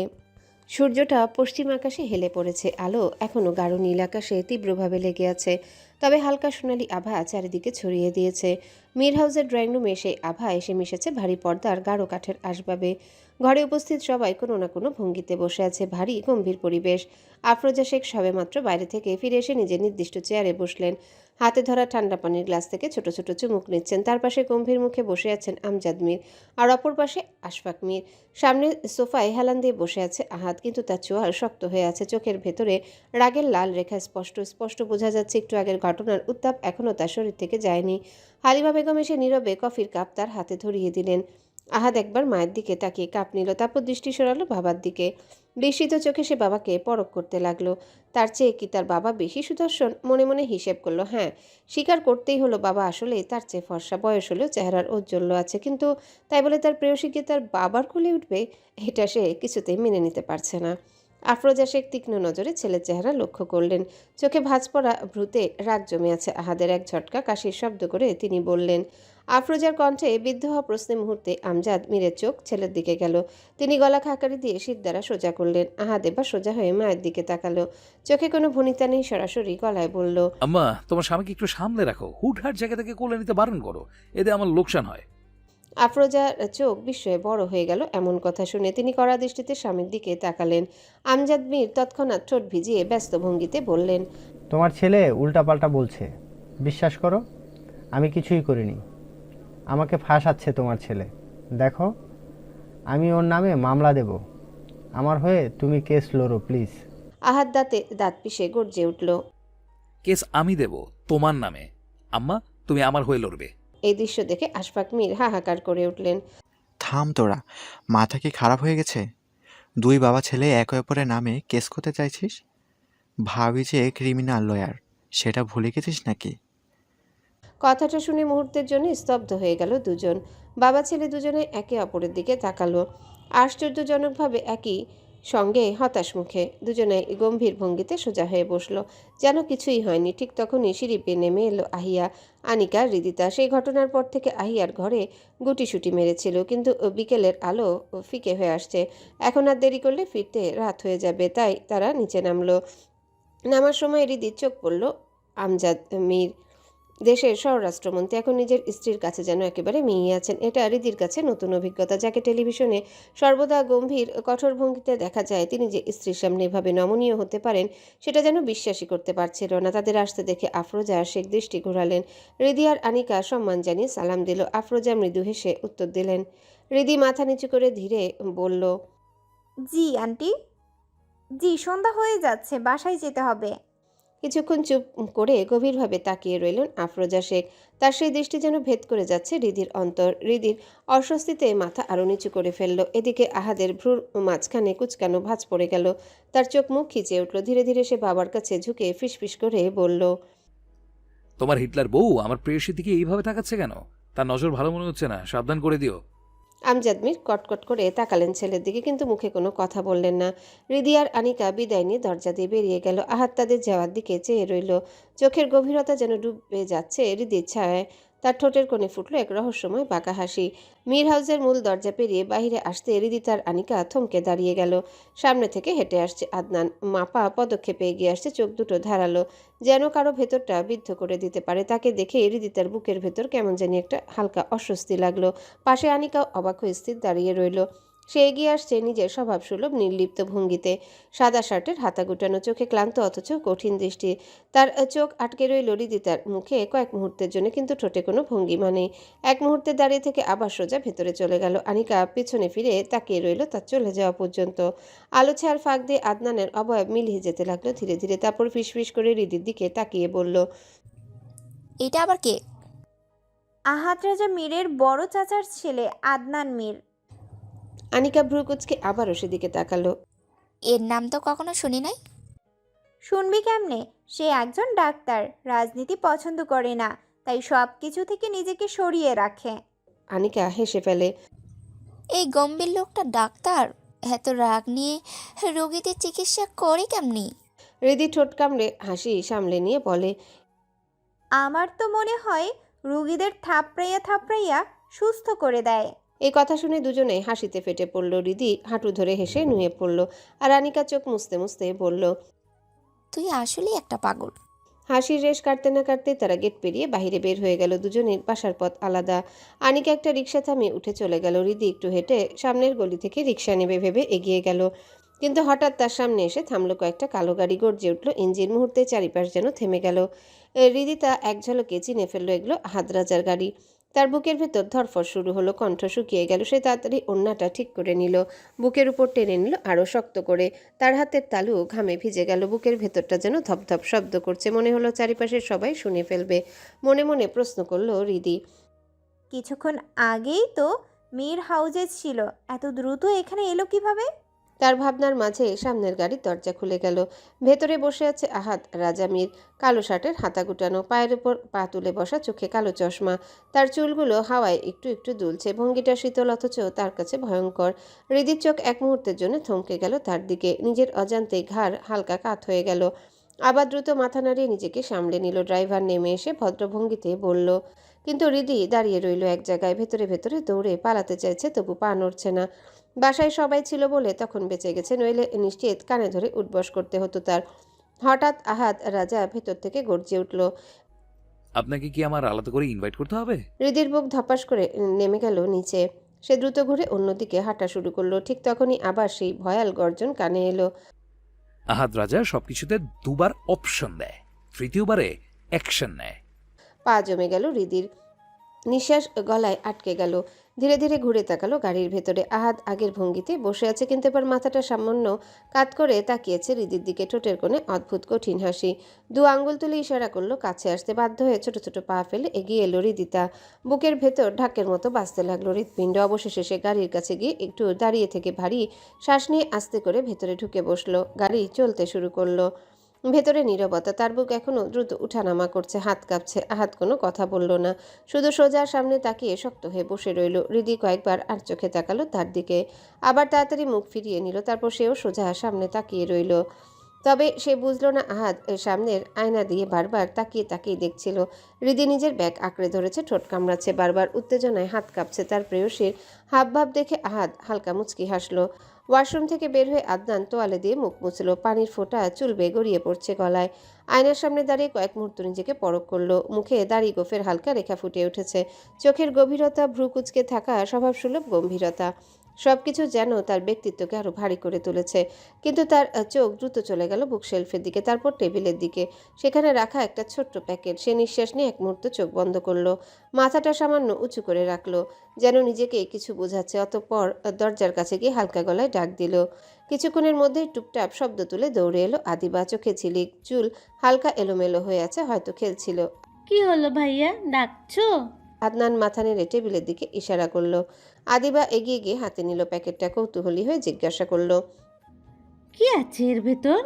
সূর্যটা পশ্চিম আকাশে হেলে পড়েছে, আলো এখনও গাঢ় নীল আকাশে তীব্রভাবে লেগে আছে, তবে হালকা সোনালি আভা চারিদিকে ছড়িয়ে দিয়েছে। মীর হাউসের ড্রয়িং রুমে সেই আভা এসে মিশেছে ভারী পর্দার গাঢ় কাঠের আসবাবে। ঘরে উপস্থিত সবাই কোনো না কোনো ভঙ্গিতে বসে আছে, ভারী গম্ভীর পরিবেশ। আফরোজা শেখ সবেমাত্র বাইরে থেকে ফিরে এসে নিজের নির্দিষ্ট চেয়ারে বসলেন। হাতে ধরা ঠান্ডা পানির গ্লাস থেকে ছোট ছোট চুমুক নিচ্ছেন। তার পাশে গম্ভীর মুখে বসে আছেন আমজাদ মীর, আর অপর পাশে আশফাক মীর। সামনে সোফায় হেলান দিয়ে বসে আছে আহাদ, কিন্তু তার চোয়াল শক্ত হয়ে আছে, চোখের ভেতরে রাগের লাল রেখা স্পষ্ট স্পষ্ট বোঝা যাচ্ছে। একটু আগের ঘটনার উত্তাপ এখনও তার শরীর থেকে যায়নি। হালিমা বেগম এসে নীরবে কফির কাপ তার হাতে ধরিয়ে দিলেন। আহাদ একবার মায়ের দিকে তাকিয়ে কাপ নিল, তারপর দৃষ্টি সরালো বাবার দিকে। বিস্মিত চোখে সে বাবাকে পরখ করতে লাগলো। তার চেয়ে কি তার বাবা বেশি সুদর্শন? মনে মনে হিসেব করলো। হ্যাঁ, স্বীকার করতেই হলো, বাবা আসলেই তার চেয়ে ফর্সা। বয়স হলেও চেহারার ঔজ্জ্বল্য আছে, কিন্তু তাই বলে তার প্রেয়সী গিয়ে তার বাবার কোলে উঠবে, এটা সে কিছুতেই মেনে নিতে পারছে না। আফরোজা শেখ তীক্ষ্ণ নজরে ছেলের চেহারা লক্ষ্য করলেন। চোখে ভাঁজ পড়া ভ্রুতে রাগ জমে আছে আহাদের। এক ঝটকা কাশির শব্দ করে তিনি বললেন। আফরোজার কণ্ঠে বিদ্ধ হওয়া প্রশ্নে মুহূর্তে আমজাদ মীরের চোখ ছেলের দিকে গেল। তিনি গলা খাকারি দিয়ে শির দ্বারা সোজা করলেন। আহাদ এবার সোজা হয়ে মায়ের দিকে তাকালো, চোখে কোনো ভনিতা নেই, সরাসরি গলায় বলল, আম্মা, তোমার স্বামীকে একটু সামলে রাখো, হুটহাট জায়গা থেকে কোলে নিতে বারণ করো, এতে আমার লোকসান হয়। আফরোজার চোখ বিস্ময়ে বড় হয়ে গেল এমন কথা শুনে। তিনি কড়া দৃষ্টিতে স্বামীর দিকে তাকালেন। আমজাদ মীর তৎক্ষণাৎ ঠোঁট ভিজিয়ে ব্যস্ত ভঙ্গিতে বললেন, তোমার ছেলে উল্টাপাল্টা বলছে, বিশ্বাস করো আমি কিছুই করিনি। আমাকে ফাঁসাচ্ছে তোমার ছেলে। দেখো, আমি ওর নামে মামলা দেব। আমার হয়ে তুমি কেস লড়ো প্লিজ। আহাদ দাঁতে দাঁত পিষে গর্জে উঠল। কেস আমি দেব তোমার নামে? আম্মা, তুমি আমার হয়ে লড়বে? এই দৃশ্য দেখে আশফাক মীর হাহাকার করে উঠলেন। থাম তোরা, মাথা কি খারাপ হয়ে গেছে? দুই বাবা ছেলে একে অপরের নামে কেস করতে চাইছিস? ভাবি যে ক্রিমিনাল লয়ার, সেটা ভুলে গেছিস নাকি? কথাটা শুনে মুহূর্তের জন্য স্তব্ধ হয়ে গেল দুজন। বাবা ছেলে দুজনে একে অপরের দিকে তাকালো, আশ্চর্যজনকভাবে একই সঙ্গে হতাশ মুখে। দুজনে গম্ভীর ভঙ্গিতে সোজা হয়ে বসলো, যেন কিছুই হয়নি। ঠিক তখনই সিঁড়ি বেয়ে নেমে এলো আহিয়া, আনিকা, হৃদিতা। সেই ঘটনার পর থেকে আহিয়ার ঘরে গুটিসুটি মেরেছিল, কিন্তু বিকেলের আলো ফিকে হয়ে আসছে। এখন আর দেরি করলে ফিরতে রাত হয়ে যাবে, তাই তারা নিচে নামলো। নামার সময় হৃদির চোখ পড়ল আমজাদ মীর। দেশের স্বরাষ্ট্রমন্ত্রী এখন নিজের স্ত্রীর কাছে যেন একেবারে মিইয়ে আছেন। এটা হৃদির কাছে নতুন অভিজ্ঞতা। যাকে টেলিভিশনে সর্বদা গম্ভীর কঠোর ভঙ্গিতে দেখা যায়, তিনি যে স্ত্রীর সামনে এভাবে নমনীয় হতে পারেন সেটা যেন বিশ্বাসই করতে পারছিল না। তাদের আসতে দেখে আফরোজা শেখ দৃষ্টি ঘোরালেন। হৃদি আর আনিকা সম্মান জানিয়ে সালাম দিল। আফরোজা মৃদু হেসে উত্তর দিলেন। হৃদি মাথা নিচু করে ধীরে বলল, জি আন্টি। জি, সন্ধ্যা হয়ে যাচ্ছে, বাসায় যেতে হবে। কিছুক্ষণ চুপ করে গভীরভাবে তাকিয়ে রইলেন আফরোজা শেখ। তার সেই দৃষ্টি যেন ভেদ করে যাচ্ছে হৃদির অন্তর। হৃদির অস্বস্তিতে মাথা আরো নিচু করে ফেলল। এদিকে আহাদের ভ্রুর মাঝখানে কুচকানো ভাঁজ পড়ে গেল। তার চোখ মুখ খিচে উঠল। ধীরে ধীরে সে বাবার কাছে ঝুঁকে ফিসফিস করে বলল, তোমার হিটলার বউ আমার প্রেয়সীর দিকে এইভাবে তাকাচ্ছে কেন? তার নজর ভালো মনে হচ্ছে না, সাবধান করে দিও। আমজাদ মীর কটকট করে তাকালেন ছেলের দিকে, কিন্তু মুখে কোনো কথা বললেন না। হৃদি আর আনিকা বিদায় নিয়ে দরজা দিয়ে বেরিয়ে গেল। আহাদ তাদের যাওয়ার দিকে চেয়ে রইল, চোখের গভীরতা যেন ডুবে যাচ্ছে হৃদির ছায়ায়। তার ঠোঁটের কোণে ফুটল এক রহস্যময় বাঁকা হাসি। মীর হাউসের মূল দরজা পেরিয়ে বাহিরে আসতে হৃদি তার আনিকা থমকে দাঁড়িয়ে গেল। সামনে থেকে হেঁটে আসছে আদনান, মাপা পদক্ষেপে এগিয়ে আসছে, চোখ দুটো ধারালো, যেন কারো ভেতরটা বিদ্ধ করে দিতে পারে। তাকে দেখে হৃদি তার বুকের ভেতর কেমন জানি একটা হালকা অস্বস্তি লাগলো। পাশে আনিকাও অবাক হয়ে স্থির দাঁড়িয়ে রইল। সে এগিয়ে আসছে নিজের স্বভাবসুলভ নির্লিপ্ত ভঙ্গিতে, সাদা শার্টের হাতা গুটানো, চোখে ক্লান্ত অথচ কঠিন দৃষ্টি। তার চোখ আটকে রইল হৃদিতার মুখে কয়েক মুহূর্তের জন্য, কিন্তু ঠোঁটে কোনো ভঙ্গিমা নেই। এক মুহূর্তে দাঁড়িয়ে থেকে আবার সোজা ভেতরে চলে গেল। আনিকা পিছনে ফিরে তাকিয়ে রইল তার চলে যাওয়া পর্যন্ত। আলো ছায়ার ফাঁক দিয়ে আদনানের অবয়ব মিলিয়ে যেতে লাগলো ধীরে ধীরে। তারপর ফিসফিস করে হৃদির দিকে তাকিয়ে বলল, এটা আবার কে? আহাদ রাজা মীরের বড় চাচার ছেলে আদনান মীর। আনিকা ভ্রু কুচকে আবারও সেদিকে তাকালো। এর নাম তো কখনো শুনি নাই। শুনবি কেমনে? সে একজন ডাক্তার, রাজনীতি পছন্দ করে না, তাই সব কিছু থেকে নিজেকে সরিয়ে রাখে। আনিকা হেসে ফেলে। এই গম্ভীর লোকটা ডাক্তার, এত রাগ নিয়ে রোগীদের চিকিৎসা করে কেমনি? হৃদি ঠোঁট কামড়ে হাসি সামলে নিয়ে বলে, আমার তো মনে হয় রুগীদের থাপড়াইয়া থাপড়াইয়া সুস্থ করে দেয়। এই কথা শুনে দুজনে হাসিতে ফেটে পড়ল। হৃদি হাঁটু ধরে হেসে নুয়ে পড়ল, আর আনিকা চোখ মুছতে মুছতে বলল, তুই আসলেই একটা পাগল। হাসির রেশ কাটতে না কাটতে তারা গেট পেরিয়ে বাইরে বের হয়ে গেল। দুজনের বাসার পথ আলাদা। আনিকা একটা রিক্সা থামিয়ে উঠে চলে গেল। হৃদি একটু হেঁটে সামনের গলি থেকে রিক্সা নেবে ভেবে এগিয়ে গেল, কিন্তু হঠাৎ তার সামনে এসে থামলো কয়েকটা কালো গাড়ি। গর্জে উঠল ইঞ্জিন, মুহূর্তে চারিপাশ যেন থেমে গেল। হৃদি তা এক ঝলকে চিনে ফেললো, এগুলো আহাদ রাজার গাড়ি। তার বুকের ভেতর ধরফর শুরু হলো, কণ্ঠ শুকিয়ে গেল। সে তাড়াতাড়ি ওড়নাটা ঠিক করে নিল, বুকের উপর টেনে নিল আরও শক্ত করে। তার হাতের তালু ঘামে ভিজে গেল, বুকের ভেতরটা যেন ধপধপ শব্দ করছে। মনে হলো চারিপাশের সবাই শুনে ফেলবে। মনে মনে প্রশ্ন করলো হৃদি, কিছুক্ষণ আগেই তো মীর হাউজে ছিল, এত দ্রুত এখানে এলো কিভাবে? তার ভাবনার মাঝে সামনের গাড়ির দরজা খুলে গেল। ভেতরে বসে আছে আহাদ রাজা মীর, কালো শার্টের হাতা গুটানো, পায়ের উপর পা তুলে বসা, চোখে কালো চশমা। তার চুলগুলো হাওয়ায় একটু একটু দুলছে, ভঙ্গিটা শীতল অথচ তার কাছে ভয়ঙ্কর। হৃদির চোখ এক মুহূর্তের জন্য থমকে গেল তার দিকে। নিজের অজান্তে ঘাড় হালকা কাত হয়ে গেল। আবার দ্রুত মাথা নাড়িয়ে নিজেকে সামলে নিল। ড্রাইভার নেমে এসে ভদ্রভঙ্গিতে বলল, কিন্তু হৃদি দাঁড়িয়ে রইল এক জায়গায়। ভেতরে ভেতরে দৌড়ে পালাতে চাইছে, তবু পা নড়ছে না। বাসায় সবাই ছিল বলে তখন বেঁচে গেছে, নইলে নিশ্চিত কানে ধরে উঠবস করতে হতো তার। হঠাৎ আহাদ রাজা ভেতর থেকে গর্জে উঠল। আপনাকে কি আমার আলাদা করে ইনভাইট করতে হবে? হৃদির বুক ধপাস করে নেমে গেল নিচে। সে দ্রুত ঘুরে অন্যদিকে হাঁটা শুরু করলো। ঠিক তখনই আবার সেই ভয়াল গর্জন কানে এলো। আহাদ রাজা সবকিছুতে দুবার অপশন দেয়, তৃতীয়বারে অ্যাকশন নেয়। পা জমে গেল হৃদির, নিঃশ্বাস গলায় আটকে গেল। ধীরে ধীরে ঘুরে তাকালো গাড়ির ভেতরে। আহাদ আগের ভঙ্গিতে বসে আছে, কিন্তু এবার মাথাটা সামান্য কাত করে তাকিয়েছে হৃদির দিকে। ঠোঁটের কোণে অদ্ভুত কঠিন হাসি। দু আঙ্গুল তুলে ইশারা করলো কাছে আসতে। বাধ্য হয়ে ছোট ছোট পা ফেলে এগিয়ে এলো হৃদিতা। বুকের ভেতর ঢাকের মতো বাজতে লাগলো হৃৎপিণ্ড। অবশেষে সে গাড়ির কাছে গিয়ে একটু দাঁড়িয়ে থেকে ভারী শ্বাস নিয়ে আস্তে করে ভেতরে ঢুকে বসলো। গাড়ি চলতে শুরু করলো। ভেতরে নীরবতা। তার বুক এখনো দ্রুত উঠানামা করছে, হাত কাঁপছে। আহাদ কোনো কথা বলল না, শুধু সোজা সামনে তাকিয়ে শক্ত হয়ে বসে রইল। হৃদি কয়েকবার আর চোখে তাকালো তার দিকে, আবার তাড়াতাড়ি মুখ ফিরিয়ে নিল। তারপর সেও সোজা সামনে তাকিয়ে রইল। তবে সে বুঝলো না আহাদ সামনের আয়না দিয়ে বারবার তাকিয়ে তাকিয়ে দেখছিল। হৃদি নিজের ব্যাগ আঁকড়ে ধরেছে, ঠোঁট কামড়াচ্ছে, বারবার উত্তেজনায় হাত কাঁপছে। তার প্রেয়সীর হাবভাব দেখে আহাদ হালকা মুচকি হাসলো। ওয়াশরুম থেকে বের হয়ে আদনান তোয়ালে দিয়ে মুখ মুছল। পানির ফোঁটা চুল বেয়ে গড়িয়ে পড়ছে গলায়। আয়নার সামনে দাঁড়িয়ে কয়েক মুহূর্ত নিজেকে পরখ করলো। মুখে দাড়ি গোফের হালকা রেখা ফুটে উঠেছে, চোখের গভীরতা, ভ্রু কুঁচকে থাকা স্বভাবসুলভ গম্ভীরতা, সবকিছু যেন তার ব্যক্তিত্বকে আরো ভারী করে তুলেছে। কিন্তু তার চোখ দ্রুত চলে গেল বুকশেলফের দিকে, তারপর টেবিলের দিকে। সেখানে রাখা একটা ছোট্ট প্যাকেট। সে নিঃশ্বাস নিয়ে এক মুহূর্ত চোখ বন্ধ করলো, মাথাটা সামান্য উঁচু করে রাখলো, যেন নিজেকে কিছু বোঝাচ্ছে। অতঃপর দরজার কাছে গিয়ে হালকা গলায় ডাক দিল। কিছুক্ষণের মধ্যেই টুপটাপ শব্দ তুলে দৌড়ে এলো আদিবা। চোখে ঝিলিক, চুল হালকা এলোমেলো হয়ে আছে, হয়তো খেলছিল। কি হলো ভাইয়া, ডাকছো? আদনান মাথা নেড়ে টেবিলের দিকে ইশারা করলো। আদিবা এগিয়ে গিয়ে হাতে নিল প্যাকেটটা। কৌতূহলী হয়ে জিজ্ঞাসা করলো, কি আছে এর ভেতর?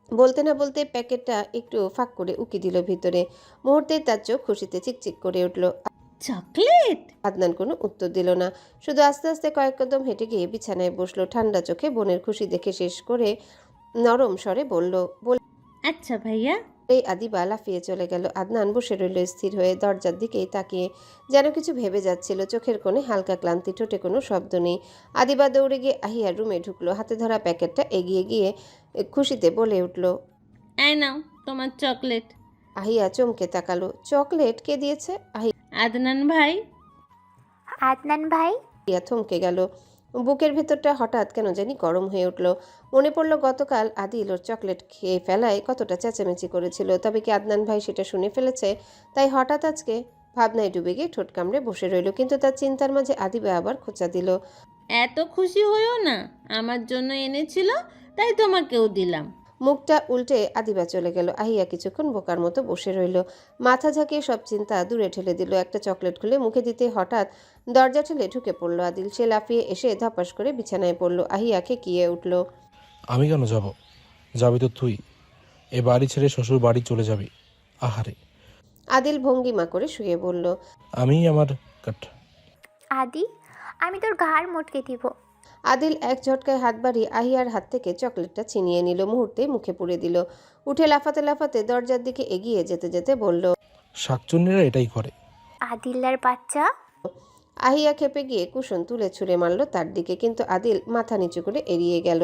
বলতে না বলতে প্যাকেটটা একটু ফাঁক করে উকি দিল ভিতরে। মুহূর্তেই তার চোখ খুশিতে চিকচিক করে উঠল। চকলেট? আদনান কোনো উত্তর দিল না, শুধু আস্তে আস্তে কয়েক কদম হেঁটে গিয়ে বিছানায় বসলো। ঠান্ডা চোখে বোনের খুশি দেখে শেষ করে নরম স্বরে বলল, আচ্ছা ভাইয়া। এই আদিবা লাফিয়ে চলে গেল। আদনান বসে রইল স্থির হয়ে, দরজার দিকেই তাকিয়ে, যেন কিছু ভেবে যাচ্ছিল। চোখের কোণে হালকা ক্লান্তি, ঠোঁটে কোনো শব্দ নেই। আদিবা দৌড়ে গিয়ে আহিয়ার রুমে ঢুকলো। হাতে ধরা প্যাকেটটা এগিয়ে গিয়ে খুশিতে বলে উঠল, এই নাও তোমার চকলেট। আহিয়া চমকে তাকালো। চকলেট? কে দিয়েছে? আদনান ভাই। আদনান ভাই? আহিয়া থমকে গেল। বুকের ভেতরটা হঠাৎ কেন জানি গরম হয়ে উঠল। মনে পড়ল গতকাল আদিল ওর চকলেট খেয়ে ফেলায় কতটা চেঁচামেচি করেছিল। তবে কি আদনান ভাই সেটা শুনে ফেলেছে? তাই হঠাৎ আজকে ভাবনায় ডুবে গিয়ে ঠোঁট কামড়ে বসে রইল। কিন্তু তার চিন্তার মাঝে আদিবা আবার খোঁচা দিল, এত খুশি হইও না, আমার জন্য এনেছিল তাই তোমাকেও দিলাম। মুখটা উল্টে আদিবা চলে গেল। আহিয়া কিছুক্ষণ বোকার মতো বসে রইল, মাথা ঝাঁকিয়ে সব চিন্তা দূরে ঠেলে দিল। একটা চকলেট খুলে মুখে দিতে হঠাৎ দরজা ঠেলে ঢুকে পড়ল আদিল। সে লাফিয়ে এসে ধপাস করে বিছানায় পড়ল। আহিয়াকে কিয়ে উঠল, আমি কেন যাব? যাবি তো তুই। এ বাড়ি ছেড়ে শ্বশুর বাড়ি চলে যাবি। আহারে। আদিল ভঙ্গিমা করে শুয়ে বলল, আমি আমার কাট। আদি, আমি তোর ঘাড় মটকে দিব। আদিল এক ঝটকায় হাত বাড়িয়ে আহিয়ার হাত থেকে চকলেটটা ছিনিয়ে নিল, মুহূর্তে মুখে পুরে দিল। উঠে লাফাতে লাফাতে দরজার দিকে এগিয়ে যেতে যেতে বলল, শাকচুন্নিরা এটাই করে। আদিল্লার বাচ্চা। আহিয়া খেপে গিয়ে কুশন তুলে ছুঁড়ে মারল তার দিকে, কিন্তু আদিল মাথা নিচু করে এড়িয়ে গেল।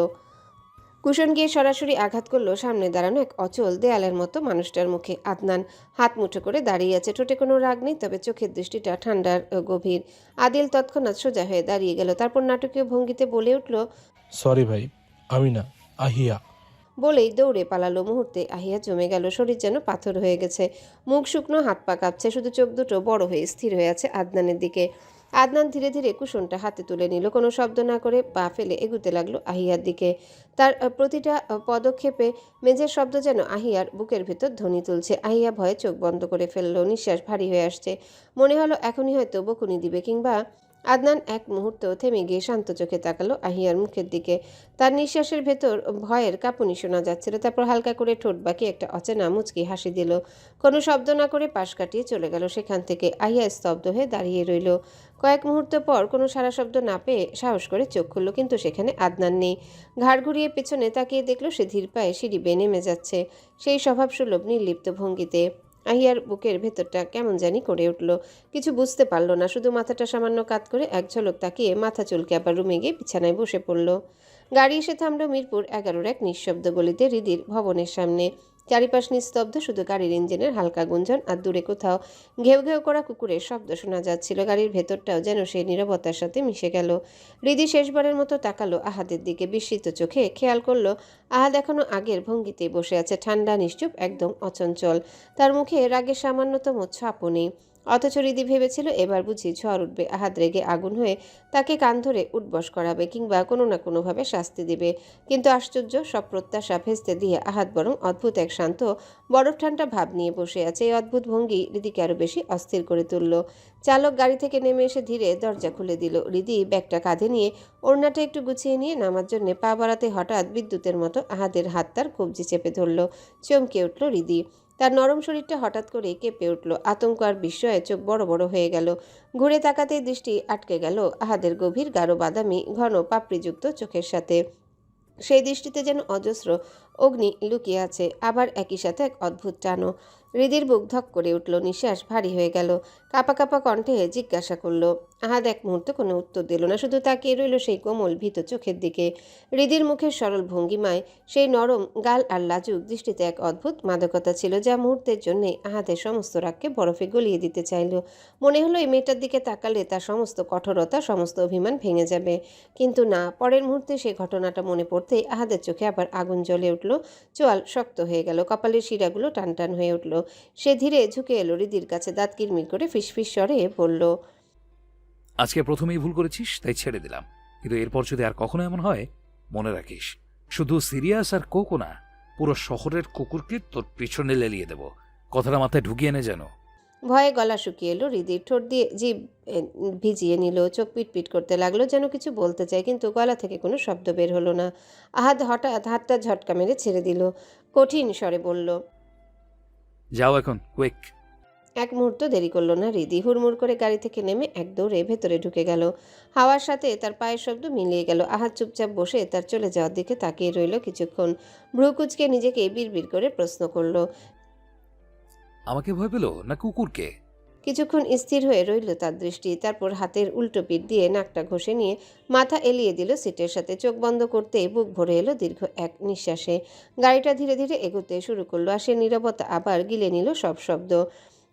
কুশন গিয়ে সরাসরি আঘাত করলো সামনে দাঁড়ানো এক অচল দেয়ালের মতো মানুষটার মুখে। আদনান হাত মুঠো করে দাঁড়িয়ে আছে, ঠোঁটে কোনো রাগ নেই, তবে চোখের দৃষ্টিটা ঠান্ডার গভীর। আদিল তৎক্ষণাৎ সোজা হয়ে দাঁড়িয়ে গেল, তারপর নাটকীয় ভঙ্গিতে বলে উঠল, সরি ভাই, আমি না, আহিয়া। বলেই দৌড়ে পালালো। মুহূর্তে আহিয়া জমে গেল, শরীর যেন পাথর হয়ে গেছে, মুখ শুকনো, হাত পা কাঁপছে, শুধু চোখ দুটো বড় হয়ে স্থির হয়ে আছে আদনানের দিকে। আদনান ধীরে ধীরে কুশনটা হাতে তুলে নিল, কোনো শব্দ না করে পা ফেলে এগুতে লাগলো আহিয়ার দিকে। তার প্রতিটা পদক্ষেপে মেঝের শব্দ যেন আহিয়ার বুকের ভেতর ধ্বনি তুলছে। আহিয়া ভয়ে চোখ বন্ধ করে ফেললো, নিঃশ্বাস ভারী হয়ে আসছে, মনে হলো এখনই হয়তো বকুনি দিবে কিংবা। আদনান এক মুহূর্ত থেমে গিয়ে শান্ত চোখে তাকালো আহিয়ার মুখের দিকে। তার নিঃশ্বাসের ভেতর ভয়ের কাঁপুনি শোনা যাচ্ছিল। তারপর হালকা করে ঠোঁট বাঁকি একটা অচেনা মুচকি হাসি দিল, কোনো শব্দ না করে পাশ কাটিয়ে চলে গেল সেখান থেকে। আহিয়া স্তব্ধ হয়ে দাঁড়িয়ে রইল। কয়েক মুহূর্ত পর কোনো সারা শব্দ না পেয়ে সাহস করে চোখ খুলল, কিন্তু সেখানে আদনান নেই। ঘাড় ঘুরিয়ে পেছনে তাকিয়ে দেখল সে ধীর পায়ে সিঁড়ি বেয়ে নেমে যাচ্ছে, সেই স্বভাবসুলভ নির্লিপ্ত ভঙ্গিতে। আহিয়ার বুকের ভেতরটা কেমন জানি করে উঠল, কিছু বুঝতে পারল না, শুধু মাথাটা সামান্য কাত করে এক ঝলক তাকিয়ে মাথা চুলকে আবার রুমে গিয়ে বিছানায় বসে পড়ল। গাড়ি এসে থামল মিরপুর 11-র এক নিঃশব্দ গলিতে, হৃদির ভবনের সামনে। চারিপাশ নিস্তব্ধ, শুধু গাড়ির ইঞ্জিনের হালকা গুঞ্জন আর দূরে কোথাও ঘেউ ঘেউ করা কুকুরের শব্দ শোনা যাচ্ছিল। গাড়ির ভেতরটাও যেন সেই নীরবতার সাথে মিশে গেল। হৃদি শেষবারের মতো তাকালো আহাদের দিকে বিস্মিত চোখে, খেয়াল করলো আহাদ এখনো আগের ভঙ্গিতে বসে আছে, ঠান্ডা, নিশ্চুপ, একদম অচঞ্চল। তার মুখে রাগের সামান্যতম ছাপও নেই। অথচ হৃদি ভেবেছিল এবার বুঝি ঝড় উঠবে, আহাদ রেগে আগুন হয়ে তাকে কান ধরে উঠবস করাবে কিংবা কোনো না কোনোভাবে শাস্তি দিবে। কিন্তু আশ্চর্য, সব প্রত্যাশা ভেস্তে দিয়ে আহাদ বরং অদ্ভুত এক শান্ত বরফ ঠান্ডা ভাব নিয়ে বসে আছে। এই অদ্ভুত ভঙ্গি হৃদিকে আরো বেশি অস্থির করে তুলল। চালক গাড়ি থেকে নেমে এসে ধীরে দরজা খুলে দিল। হৃদি ব্যাগটা কাঁধে নিয়ে ওড়নাটা একটু গুছিয়ে নিয়ে নামার জন্য পা বাড়াতে হঠাৎ বিদ্যুতের মতো আহাদের হাত তার কবজি চেপে ধরল। চমকে উঠল হৃদি, তার নরম শরীরটা হঠাৎ করে কেঁপে উঠল। আতঙ্ক আর বিস্ময়ে চোখ বড় বড় হয়ে গেল। ঘুরে তাকাতেই দৃষ্টি আটকে গেল আহাদের গভীর গাঢ় বাদামি ঘন পাপড়িযুক্ত চোখের সাথে। সেই দৃষ্টিতে যেন অজস্র অগ্নি লুকিয়ে আছে, আবার একই সাথে এক অদ্ভুত টানও। হৃদির বুক ধক করে উঠল, নিঃশ্বাস ভারী হয়ে গেল। কাঁপা কাঁপা কণ্ঠে জিজ্ঞাসা করলো। আহাদ এক মুহূর্তে কোনো উত্তর দিল না, শুধু তাকিয়ে রইল সেই কোমল ভীত চোখের দিকে। হৃদির মুখের সরল ভঙ্গিমায় সেই নরম গাল আর লাজুক দৃষ্টিতে এক অদ্ভুত মাদকতা ছিল, যা মুহূর্তের জন্যে আহাদের সমস্ত রাগকে বরফে গলিয়ে দিতে চাইল। মনে হলো এই মেয়েটার দিকে তাকালে তার সমস্ত কঠোরতা, সমস্ত অভিমান ভেঙে যাবে। কিন্তু না, পরের মুহূর্তে সেই ঘটনাটা মনে পড়তেই আহাদের চোখে আবার আগুন জ্বলে উঠল, চোয়াল শক্ত হয়ে গেল, কপালের শিরাগুলো টান টান হয়ে উঠল। সে ধীরে ঝুঁকে এলো হৃদির কাছে, দাঁত কিরমির করে ফিসফিস স্বরে বলল, আজকে প্রথমেই ভুল করেছিস, তাই ছেড়ে দিলাম, কিন্তু এরপর যদি আর কখনো এমন হয় মনে রাখিস, শুধু সিরিয়াস আর কোকো না, পুরো শহরের কুকুরকে তোর পিছনে লেলিয়ে দেব। কথাটা মাথায় ঢুকিয়ে নে যেন। ভয়ে গলা শুকিয়ে এলো হৃদির, ঠোঁট দিয়ে জিভ ভিজিয়ে নিল, চোখ পিটপিট করতে লাগলো, যেন কিছু বলতে চায়, কিন্তু গলা থেকে কোনো শব্দ বের হলো না। আহাদ হঠাৎ হাতটা ঝটকা মেরে ছেড়ে দিল, কঠিন স্বরে বলল, যাও এখন, কুইক। এক মুহূর্ত দেরি করলো না হৃদি, হুড়মুড় করে গাড়ি থেকে নেমে এক দৌড়ে ভেতরে ঢুকে গেল। হাওয়ার সাথে তার পায়ের শব্দ মিলিয়ে গেল। আহাদ চুপচাপ বসে তার চলে যাওয়ার দিকে তাকিয়ে রইল কিছুক্ষণ, ভ্রু কুঁচকে নিজেকে বিড়বিড় করে প্রশ্ন করলো, আমাকে ভয় পেল না কুকুরকে? কিছুক্ষণ স্থির হয়ে রইল তার দৃষ্টি, তারপর হাতের উল্টো পিঠ দিয়ে নাকটা ঘষে নিয়ে মাথা এলিয়ে দিল সিটের সাথে। চোখ বন্ধ করতেই বুক ভরে এলো দীর্ঘ এক নিঃশ্বাসে। গাড়িটা ধীরে ধীরে এগোতে শুরু করলো, আর সে নীরবতা আবার গিলে নিল সব শব্দ।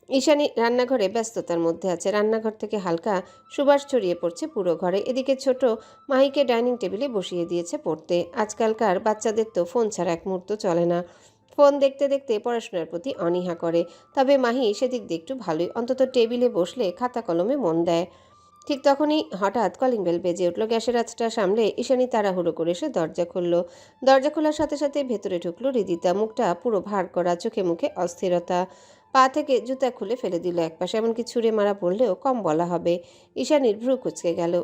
ঈশানী রান্নাঘরে ব্যস্ততার মধ্যে আছে, রান্নাঘর থেকে হালকা সুবাস ছড়িয়ে পড়ছে পুরো ঘরে। এদিকে ছোট মাহিকে ডাইনিং টেবিলে বসিয়ে দিয়েছে পড়তে। আজকালকার বাচ্চাদের তো ফোন ছাড়া এক মুহূর্ত চলে না, ফোন দেখতে দেখতে পড়াশোনার প্রতি অনীহা করে। তবে মাহি সেদিক দিয়ে একটু ভালোই, অন্তত টেবিলে বসলে খাতা কলমে মন দেয়। ঠিক তখনই হঠাৎ কলিং বেল বেজে উঠল। গ্যাসের আঁচটা সামলে ঈশানী তাড়াহুড়ো করে এসে দরজা খুলল। দরজা খোলার সাথে সাথে ভেতরে ঢুকলো হৃদিতা, মুখটা পুরো ভার করা, চোখে মুখে অস্থিরতা। পা থেকে জুতা খুলে ফেলে দিল একপাশে, এমনকি ছুঁড়ে মারা বললেও কম বলা হবে। ঈশানীর ভ্রু কুঁচকে গেল।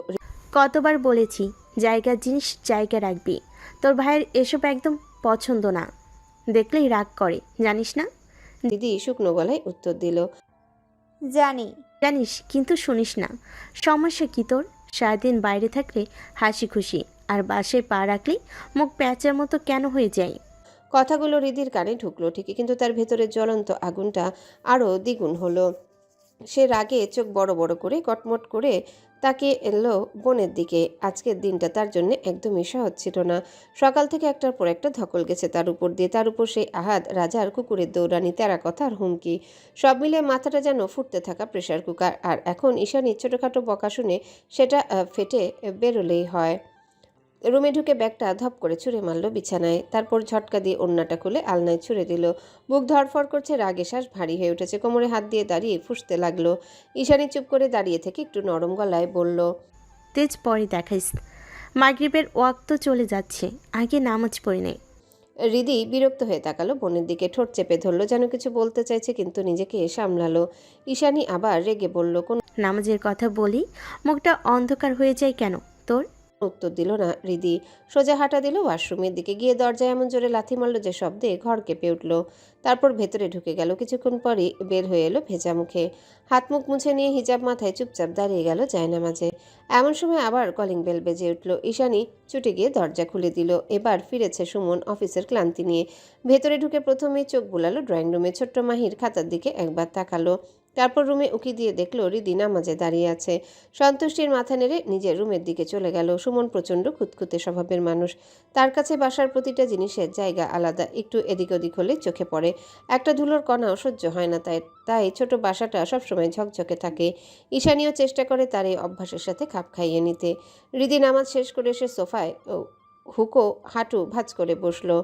কতবার বলেছি জায়গার জিনিস জায়গা রাখবি, তোর ভাইয়ের এসব একদম পছন্দ না, দেখলেই রাগ করে, জানিস না? দিদি শুকনো গলায় উত্তর দিল, জানি। জানিস কিন্তু শুনিস না। সমস্যা কি তোর? সারাদিন বাইরে থাকলে হাসি খুশি, আর বাসায় পা রাখলেই মুখ প্যাঁচার মতো কেন হয়ে যায়? কথাগুলো হৃদির কানে ঢুকলো ঠিকই, কিন্তু তার ভেতরে জ্বলন্ত আগুনটা আরও দ্বিগুণ হলো। সে রাগে চোখ বড় বড় করে কটমট করে তাকিয়ে এলো বোনের দিকে। আজকের দিনটা তার জন্য একদমই সহজ ছিল না। সকাল থেকে একটার পর একটা ধকল গেছে তার উপর দিয়ে, তার উপর সেই আহাদ, রাজার কুকুরের দৌড়ানি, তেরা কথা আর হুমকি, সব মিলে মাথাটা যেন ফুটতে থাকা প্রেসার কুকার। আর এখন ঈশানীর ছোটোখাটো বকা শুনে সেটা ফেটে বেরোলেই হয়। রুমে ঢুকে ব্যাগটা ধপ করে ছুঁড়ে মারল বিছানায়, তারপর ঝটকা দিয়ে ওড়নাটা খুলে আলনায় ছুঁড়ে দিল। বুক ধড়ফড় করছে, রাগে শ্বাস ভারী হয়ে উঠেছে, কোমরে হাত দিয়ে দাঁড়িয়ে ফুঁসতে লাগলো। ঈশানী চুপ করে দাঁড়িয়ে থেকে একটু নরম গলায় বলল, তেজ পরে দেখাইস, মাগরিবের ওয়াক্ত চলে যাচ্ছে, আগে নামাজ পড়ে নেই। হৃদি বিরক্ত হয়ে তাকালো বোনের দিকে, ঠোঁট চেপে ধরলো, যেন কিছু বলতে চাইছে কিন্তু নিজেকে সামলালো। ঈশানী আবার রেগে বলল, কোন নামাজের কথা বলি, মুখটা অন্ধকার হয়ে যায় কেন তোর? উত্তর দিল না হৃদি। সোজা হাঁটা দিল ওয়াশরুমের দিকে, গিয়ে দরজায় এমন জোরে লাথি মারল যে শব্দে ঘর কেঁপে উঠল। তারপর ভেতরে ঢুকে গেল। কিছুক্ষণ পরই বের হয়ে এলো ভেজা মুখে, হাত মুখ মুছে নিয়ে হিজাব মাথায় চুপচাপ দাঁড়িয়ে গেল জায়নামাজে। এমন সময় আবার কলিং বেল বেজে উঠল। ঈশানী ছুটে গিয়ে দরজা খুলে দিল। এবার ফিরেছে সুমন অফিসের ক্লান্তি নিয়ে। ভেতরে ঢুকে প্রথমেই চোখ বুলালো ড্রয়িং রুমে, ছোট্ট মাহির খাতার দিকে একবার তাকালো। তারপর রুমে উকি দিয়ে দেখলো হৃদি নামাজে দাঁড়িয়ে আছে। সন্তুষ্টির মাথা নেড়ে নিজের রুমের দিকে চলে গেল। সুমন প্রচণ্ড খুঁতখুঁতে স্বভাবের মানুষ, তার কাছে বাসার প্রতিটা জিনিসের জায়গা আলাদা, একটু এদিক ওদিক হলে চোখে পড়ে। একটা ধুলোর কণাও সহ্য হয় না তাই ছোট বাসাটা সবসময় ঝকঝকে থাকে। ঈশানীও চেষ্টা করে তার এই অভ্যাসের সাথে খাপ খাইয়ে নিতে। হৃদি নামাজ শেষ করে এসে সোফায় হুকো হাঁটু ভাঁজ করে বসলো।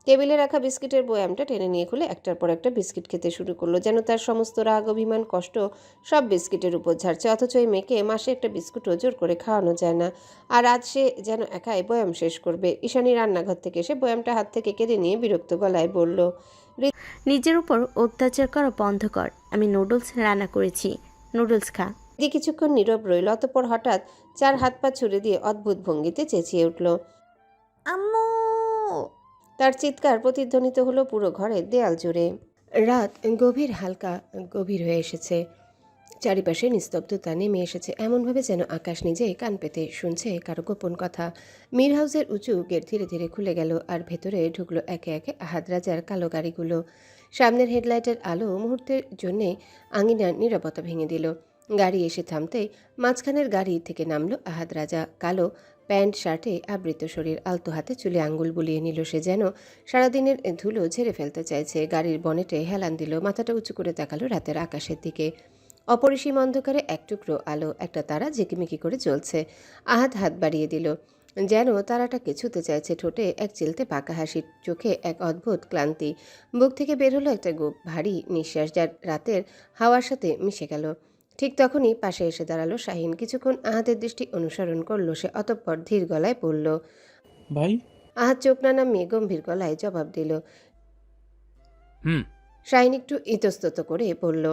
টেবিলে রাখা বিস্কিটের বয়ামটা টেনে নিয়ে খুলে একটার পর একটা বিস্কিট খেতে শুরু করলো, যেন তার সমস্ত রাগ, অভিমান, কষ্ট সব বিস্কিটের উপর ঝাড়ছে। অথচ এই মেয়েকে মাসে একটা বিস্কুটও জোর করে খাওয়ানো যায় না, আর আজ সে যেন একাই বয়াম শেষ করবে। ঈশানী রান্নাঘর থেকে এসে বয়ামটা হাত থেকে কেড়ে নিয়ে বিরক্ত গলায় বলল, নিজের উপর অত্যাচার করা বন্ধ কর। আমি নুডলস রান্না করেছি, নুডলস খা। দিদি কিছুক্ষণ নীরব রইল, অতঃপর হঠাৎ চার হাত পা ছুড়ে দিয়ে অদ্ভুত ভঙ্গিতে চেঁচিয়ে উঠল। আম্মু! তার চিৎকার প্রতিধ্বনিত হলো পুরো ঘরের দেয়াল জুড়ে। রাত গভীর, হালকা গভীর হয়ে এসেছে। চারিপাশে নিস্তব্ধতা নেমে এসেছে, এমনভাবে যেন আকাশ নিজেই কান পেতে শুনছে কারো গোপন কথা। মীর হাউসের উঁচু গেট ধীরে ধীরে খুলে গেল, আর ভেতরে ঢুকলো একে একে আহাদ, রাজার কালো গাড়িগুলো। সামনের হেডলাইটের আলো মুহূর্তের জন্যে আঙিনার নীরবতা ভেঙে দিল। গাড়ি এসে থামতেই মাঝখানের গাড়ি থেকে নামলো আহাদ রাজা। কালো প্যান্ট শার্টে আবৃত শরীর, আলতো হাতে চুলে আঙ্গুল বুলিয়ে নিল সে, যেন সারাদিনের ধুলো ঝেড়ে ফেলতে চাইছে। গাড়ির বনেটে হেলান দিল, মাথাটা উঁচু করে তাকালো রাতের আকাশের দিকে। অপরিসীম অন্ধকারে এক টুকরো আলো, একটা তারা ঝিকিমিকি করে জ্বলছে। আহাদ হাত বাড়িয়ে দিল, যেন তারাটাকে ছুঁতে চাইছে। ঠোঁটে এক চিলতে পাকা হাসি, চোখে এক অদ্ভুত ক্লান্তি। বুক থেকে বের হলো একটা ভারী নিঃশ্বাস, যার রাতের হাওয়ার সাথে মিশে গেল। ঠিক তখনই পাশে এসে দাঁড়ালো শাহিন। কিছুক্ষণ আহাদের দৃষ্টি অনুসরণ করলো সে, অতঃপর ধীর গলায় বলল, ভাই। আহাদ চোখ না নামিয়ে গম্ভীর গলায় জবাব দিল। শাহিন একটু ইতস্তত করে বলল,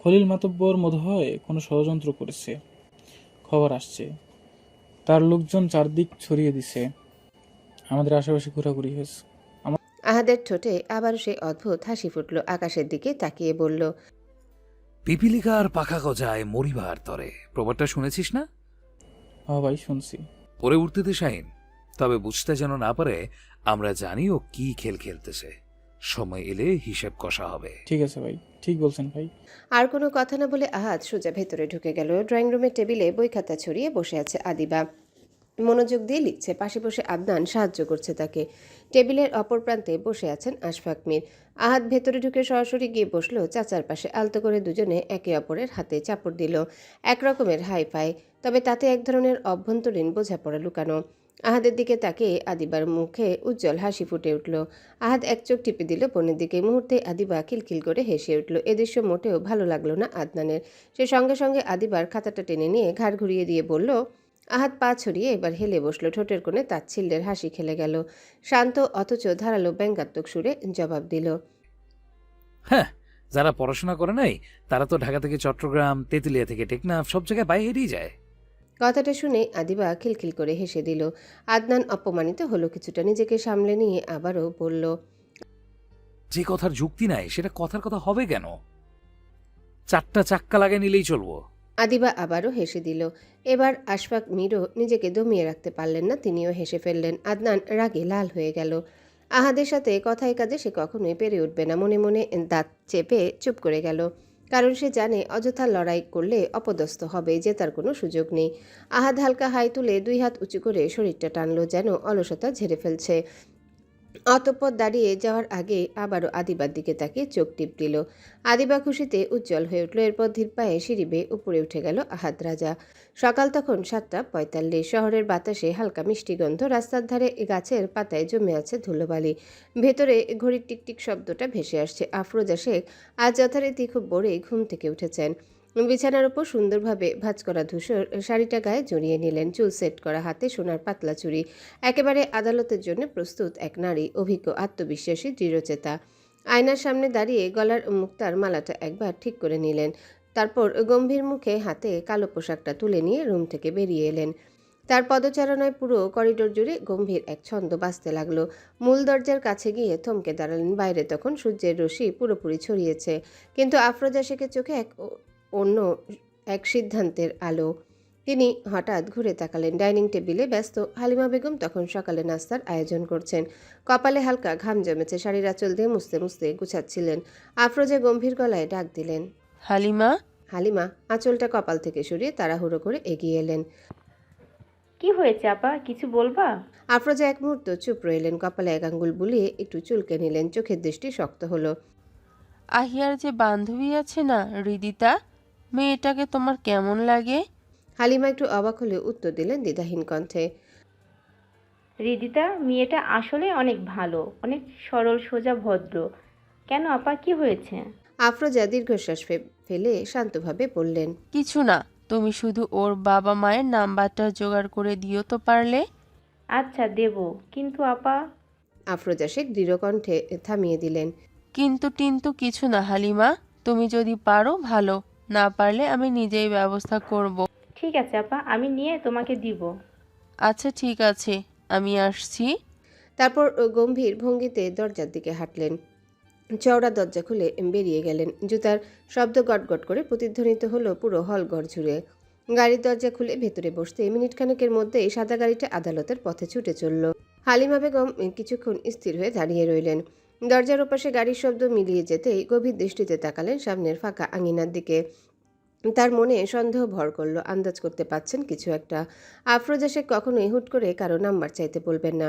খলিল মাতব্বর মনে হয় কোনো ষড়যন্ত্র করেছে, খবর আসছে। তার লোকজন চারদিক ছড়িয়ে দিছে, আমাদের আশেপাশে ঘোরাঘুরি হয়েছে। আহাদের ঠোঁটে আবারও সেই অদ্ভুত হাসি ফুটল। আকাশের দিকে তাকিয়ে বলল, পিপিলিকার পাখা গজায় মরিবার তরে, প্রবাদটা শুনেছিস না? হ্যাঁ ভাই, শুনছি। পরে উঠতে দে শাহিন, তবে বুঝতে যেন না পারে আমরা জানি ও কি খেল খেলতেছে। সময় এলে হিসেব কষা হবে। ঠিক আছে ভাই, ঠিক বলছেন ভাই। আর কোনো কথা না বলে আহাদ সোজা ভেতরে ঢুকে গেল। ড্রয়িং রুমের টেবিলে বই খাতা ছড়িয়ে বসে আছে আদিবা, মনোযোগ দিয়ে লিখছে। পাশে বসে আদনান সাহায্য করছে তাকে। টেবিলের অপর প্রান্তে বসে আছেন আশফাক মীর। আহাদ ভেতরে ঢুকে সরাসরি গিয়ে বসলো চাচার পাশে। আলতো করে দুজনে একে অপরের হাতে চাপড় দিল, একরকমের হাই ফাই, তবে তাতে এক ধরনের অভ্যন্তরীণ বোঝাপড়া লুকানো। আহাদের দিকে তাকিয়ে আদিবার মুখে উজ্জ্বল হাসি ফুটে উঠল। আহাদ এক চোখ টিপে দিল বোনের দিকে। মুহূর্তে আদিবা খিলখিল করে হেসে উঠল। এ দৃশ্য মোটেও ভালো লাগলো না আদনানের। সে সঙ্গে সঙ্গে আদিবার খাতাটা টেনে নিয়ে ঘাড় ঘুরিয়ে দিয়ে বলল, আহাদ পা ছড়িয়ে এবার হেলে বসলো। ঠোঁটের কোণে তাচ্ছিল্যের হাসি খেলে গেল। শান্ত অথচ ধারালো ব্যঙ্গাত্মক সুরে জবাব দিল, হ্যাঁ, যারা পড়াশোনা করে নাই তারা তো ঢাকা থেকে চট্টগ্রাম, তেঁতুলিয়া থেকে টেকনাফ সব জায়গায় পায়ে হেঁটেই যায়। কথাটা শুনে আদিবা খিলখিল করে হেসে দিল। আদনান অপমানিত হলো কিছুটা, নিজেকে সামলে নিয়ে আবারও বলল, যে কথার যুক্তি নাই সেটা কথার কথা হবে কেন? 4টা চাক্কা লাগিয়ে নিলেই চলবো। আদিবা আবারও হেসে দিল। এবার আশফাক মিরও নিজেকে দমিয়ে রাখতে পারলেন না, তিনিও হেসে ফেললেন। আদনান রাগে লাল হয়ে গেল। আহাদের সাথে কথায় কাজে সে কখনোই পেরে উঠবে না। মনে মনে দাঁত চেপে চুপ করে গেল, কারণ সে জানে অযথা লড়াই করলে অপদস্থ হবে, জেতার কোনো সুযোগ নেই। আহাদ হালকা হাই তুলে 2 হাত উঁচু করে শরীরটা টানলো, যেন অলসতা ঝেড়ে ফেলছে। অতঃপর দাঁড়িয়ে যাওয়ার আগে আবারও আদিবার দিকে তাকিয়ে চোখ টিপ দিল। আদিবা খুশিতে উজ্জ্বল হয়ে উঠল। এরপর ধীর পায়ে সিঁড়ি বেয়ে উপরে উঠে গেল আহাদ রাজা। সকাল তখন 7:45। শহরের বাতাসে হালকা মিষ্টি গন্ধ, রাস্তার ধারে গাছের পাতায় জমে আছে ধুলোবালি। ভেতরে ঘড়ির টিকটিক শব্দটা ভেসে আসছে। আফরোজা শেখ আজ যথারীতি খুব ভোরেই ঘুম থেকে উঠেছেন। বিছানার উপর সুন্দরভাবে ভাঁজ করা ধূসর শাড়িটা গায়ে জড়িয়ে নিলেন, চুল সেট করা, হাতে সোনার পাতলা চুড়ি। একেবারে আদালতের জন্য প্রস্তুত এক নারী, অভিজ্ঞ, আত্মবিশ্বাসী, দৃঢ়চেতা। আয়নার সামনে দাঁড়িয়ে গলার মুক্তার মালাটা একবার ঠিক করে নিলেন। তারপর গম্ভীর মুখে হাতে কালো পোশাকটা তুলে নিয়ে রুম থেকে বেরিয়ে এলেন। তার পদচারণায় পুরো করিডোর জুড়ে গম্ভীর এক ছন্দ বাজতে লাগলো। মূল দরজার কাছে গিয়ে থমকে দাঁড়ালেন। বাইরে তখন সূর্যের রশ্মি পুরোপুরি ছড়িয়েছে, কিন্তু আফরোজা শেখের চোখে অন্য এক সিদ্ধান্তের আলো। তিনি হঠাৎ ঘুরে তাকালেন। ডাইনিং টেবিলে ব্যস্ত হালিমা বেগম তখন সকালে নাস্তার আয়োজন করছেন। কপালে হালকা ঘাম জমেছে, শাড়ির আঁচল দিয়ে মুছতে মুছতে গুছাচ্ছিলেন। আফরোজা গম্ভীর গলায় ডাক দিলেন, হালিমা। হালিমা আঁচলটা কপাল থেকে সরিয়ে তাড়াহুড়ো করে এগিয়ে এলেন। কি হয়েছে আপা, কিছু বলবা? আফরোজা এক মুহূর্ত চুপ রইলেন, কপালে এক আঙ্গুল বুলিয়ে একটু চুলকে নিলেন। চোখের দৃষ্টি শক্ত হলো। আহিয়ার যে বান্ধবী আছে না, হৃদিতা, মেয়েটাকে তোমার কেমন লাগে? হালিমা একটু অবাক হলে উত্তর দিলেন দ্বিধাহীন কণ্ঠে, হৃদিতা মেয়েটা আসলে অনেক ভালো, অনেক সরল সোজা ভদ্র। কেন আপা, কি হয়েছে? আফরোজা দীর্ঘশ্বাস ফেলে শান্তভাবে বললেন, কিছু না, তুমি শুধু ওর বাবা মায়ের নাম্বারটা জোগাড় করে দিও তো পারলে। আচ্ছা দেব, কিন্তু আপা। আফরোজা শেখ দৃঢ় কণ্ঠে থামিয়ে দিলেন। কিন্তু কিছু না হালিমা, তুমি যদি পারো ভালো, না পারলে আমি নিজেই ব্যবস্থা করব। ঠিক আছে আপা, আমি নিয়ে তোমাকে দিব। আচ্ছা ঠিক আছে, আমি আসছি। তারপর গম্ভীর ভঙ্গিতে দরজার দিকে হাঁটলেন। চওড়া দরজা খুলে বেরিয়ে গেলেন। জুতার শব্দ গটগট করে প্রতিধ্বনিত হলো পুরো হল ঘর জুড়ে। গাড়ির দরজা খুলে ভেতরে বসতে মিনিট খানেকের মধ্যেই সাদা গাড়িটা আদালতের পথে ছুটে চলল। হালিমা বেগম কিছুক্ষণ স্থির হয়ে দাঁড়িয়ে রইলেন। দরজার ওপাশে গাড়ির শব্দ মিলিয়ে যেতেই গভীর দৃষ্টিতে তাকালেন সামনের ফাঁকা আঙিনার দিকে। তার মনে সন্দেহ ভর করলো, আন্দাজ করতে পারছেন কিছু একটা। আফরোজা শেখ কখনোই হুট করে কারো নাম্বার চাইতে বলবেন না।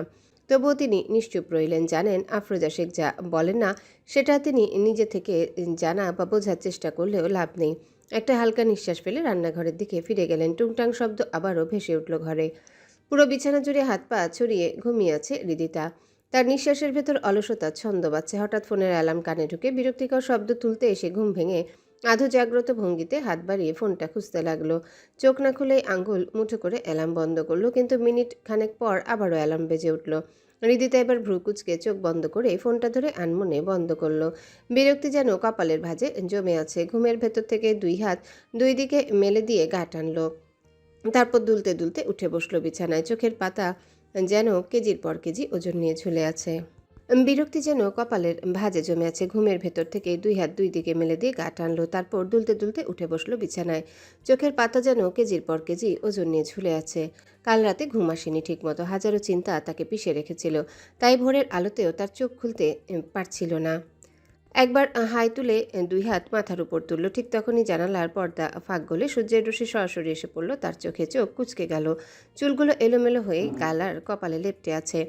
তবুও তিনি নিশ্চুপ রইলেন। জানেন আফরোজা শেখ যা বলেন না সেটা তিনি নিজে থেকে জানা বা বোঝার চেষ্টা করলেও লাভ নেই। একটা হালকা নিঃশ্বাস ফেলে রান্নাঘরের দিকে ফিরে গেলেন। টুংটাং শব্দ আবারও ভেসে উঠল ঘরে। পুরো বিছানা জুড়ে হাত পা ছড়িয়ে ঘুমিয়ে আছে হৃদিতা। তার নিঃশ্বাসের ভেতর অলসতা ছন্দ বাজছে। হঠাৎ ফোনের অ্যালার্ম কানে ঢুকে বিরক্তিকর শব্দ তুলতে এসে ঘুম ভেঙে আধো জাগ্রত ভঙ্গিতে হাত বাড়িয়ে ফোনটা খুঁজতে লাগলো। চোখ না খুলেই আঙ্গুল মুঠো করে অ্যালার্ম বন্ধ করলো, কিন্তু মিনিট খানেক পর আবারও অ্যালার্ম বেজে উঠল। হৃদিতা এবার ভ্রু কুচকে চোখ বন্ধ করে ফোনটা ধরে আনমনে বন্ধ করলো। বিরক্তি যেন কপালের ভাঁজে জমে আছে। ঘুমের ভেতর থেকে 2 হাত 2 দিকে মেলে দিয়ে গা টানলো। তারপর দুলতে দুলতে উঠে বসলো বিছানায়। চোখের পাতা যেন কেজির পর কেজি ওজন নিয়ে ঝুলে আছে। বিরক্তি যেন কপালের ভাঁজে জমে আছে। ঘুমের ভেতর থেকে 2 হাত 2 দিকে মেলে দিয়ে গা টানলো। তারপর দুলতে দুলতে উঠে বসলো বিছানায়। চোখের পাতা যেন কেজির পর কেজি ওজন নিয়ে ঝুলে আছে। কাল রাতে ঘুম আসেনি ঠিকমতো। হাজারো চিন্তা তাকে পিষে রেখেছিল। তাই ভোরের আলোতেও তার চোখ খুলতে পারছিল না। একবার হাই তুলে 2 হাত মাথার উপর তুলল। ঠিক তখনই জানালার পর্দা ফাঁক গলে সূর্যের রশ্মি সরাসরি এসে পড়ল তার চোখে। চোখ কুঁচকে গেল। চুলগুলো এলোমেলো হয়ে গালার কপালে লেপ্টে আছে।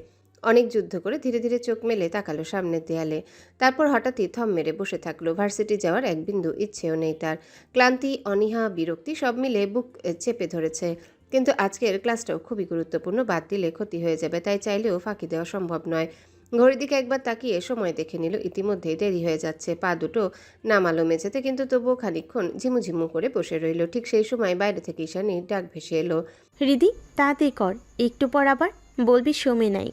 অনেক যুদ্ধ করে ধীরে ধীরে চোখ মেলে তাকালো সামনের দেয়ালে। তারপর হঠাৎই থম মেরে বসে থাকলো। ভার্সিটি যাওয়ার এক বিন্দু ইচ্ছেও নেই তার। ক্লান্তি, অনীহা, বিরক্তি সব মিলে বুক চেপে ধরেছে। কিন্তু আজকের ক্লাসটাও খুবই গুরুত্বপূর্ণ, বাদ দিলে ক্ষতি হয়ে যাবে। তাই চাইলেও ফাঁকি দেওয়া সম্ভব নয়। ঘড়ির দিকে একবার তাকিয়ে সময় দেখে নিল। ইতিমধ্যেই দেরি হয়ে যাচ্ছে। পা দুটো নামালো মেঝেতে, কিন্তু তবুও খানিকক্ষণ ঝিমুঝিমু করে বসে রইল। ঠিক সেই সময় বাইরে থেকে ঈশানীর ডাক ভেসে এলো, হৃদি তাড়াতাড়ি কর, একটু পর আবার বলবি সময় নাই।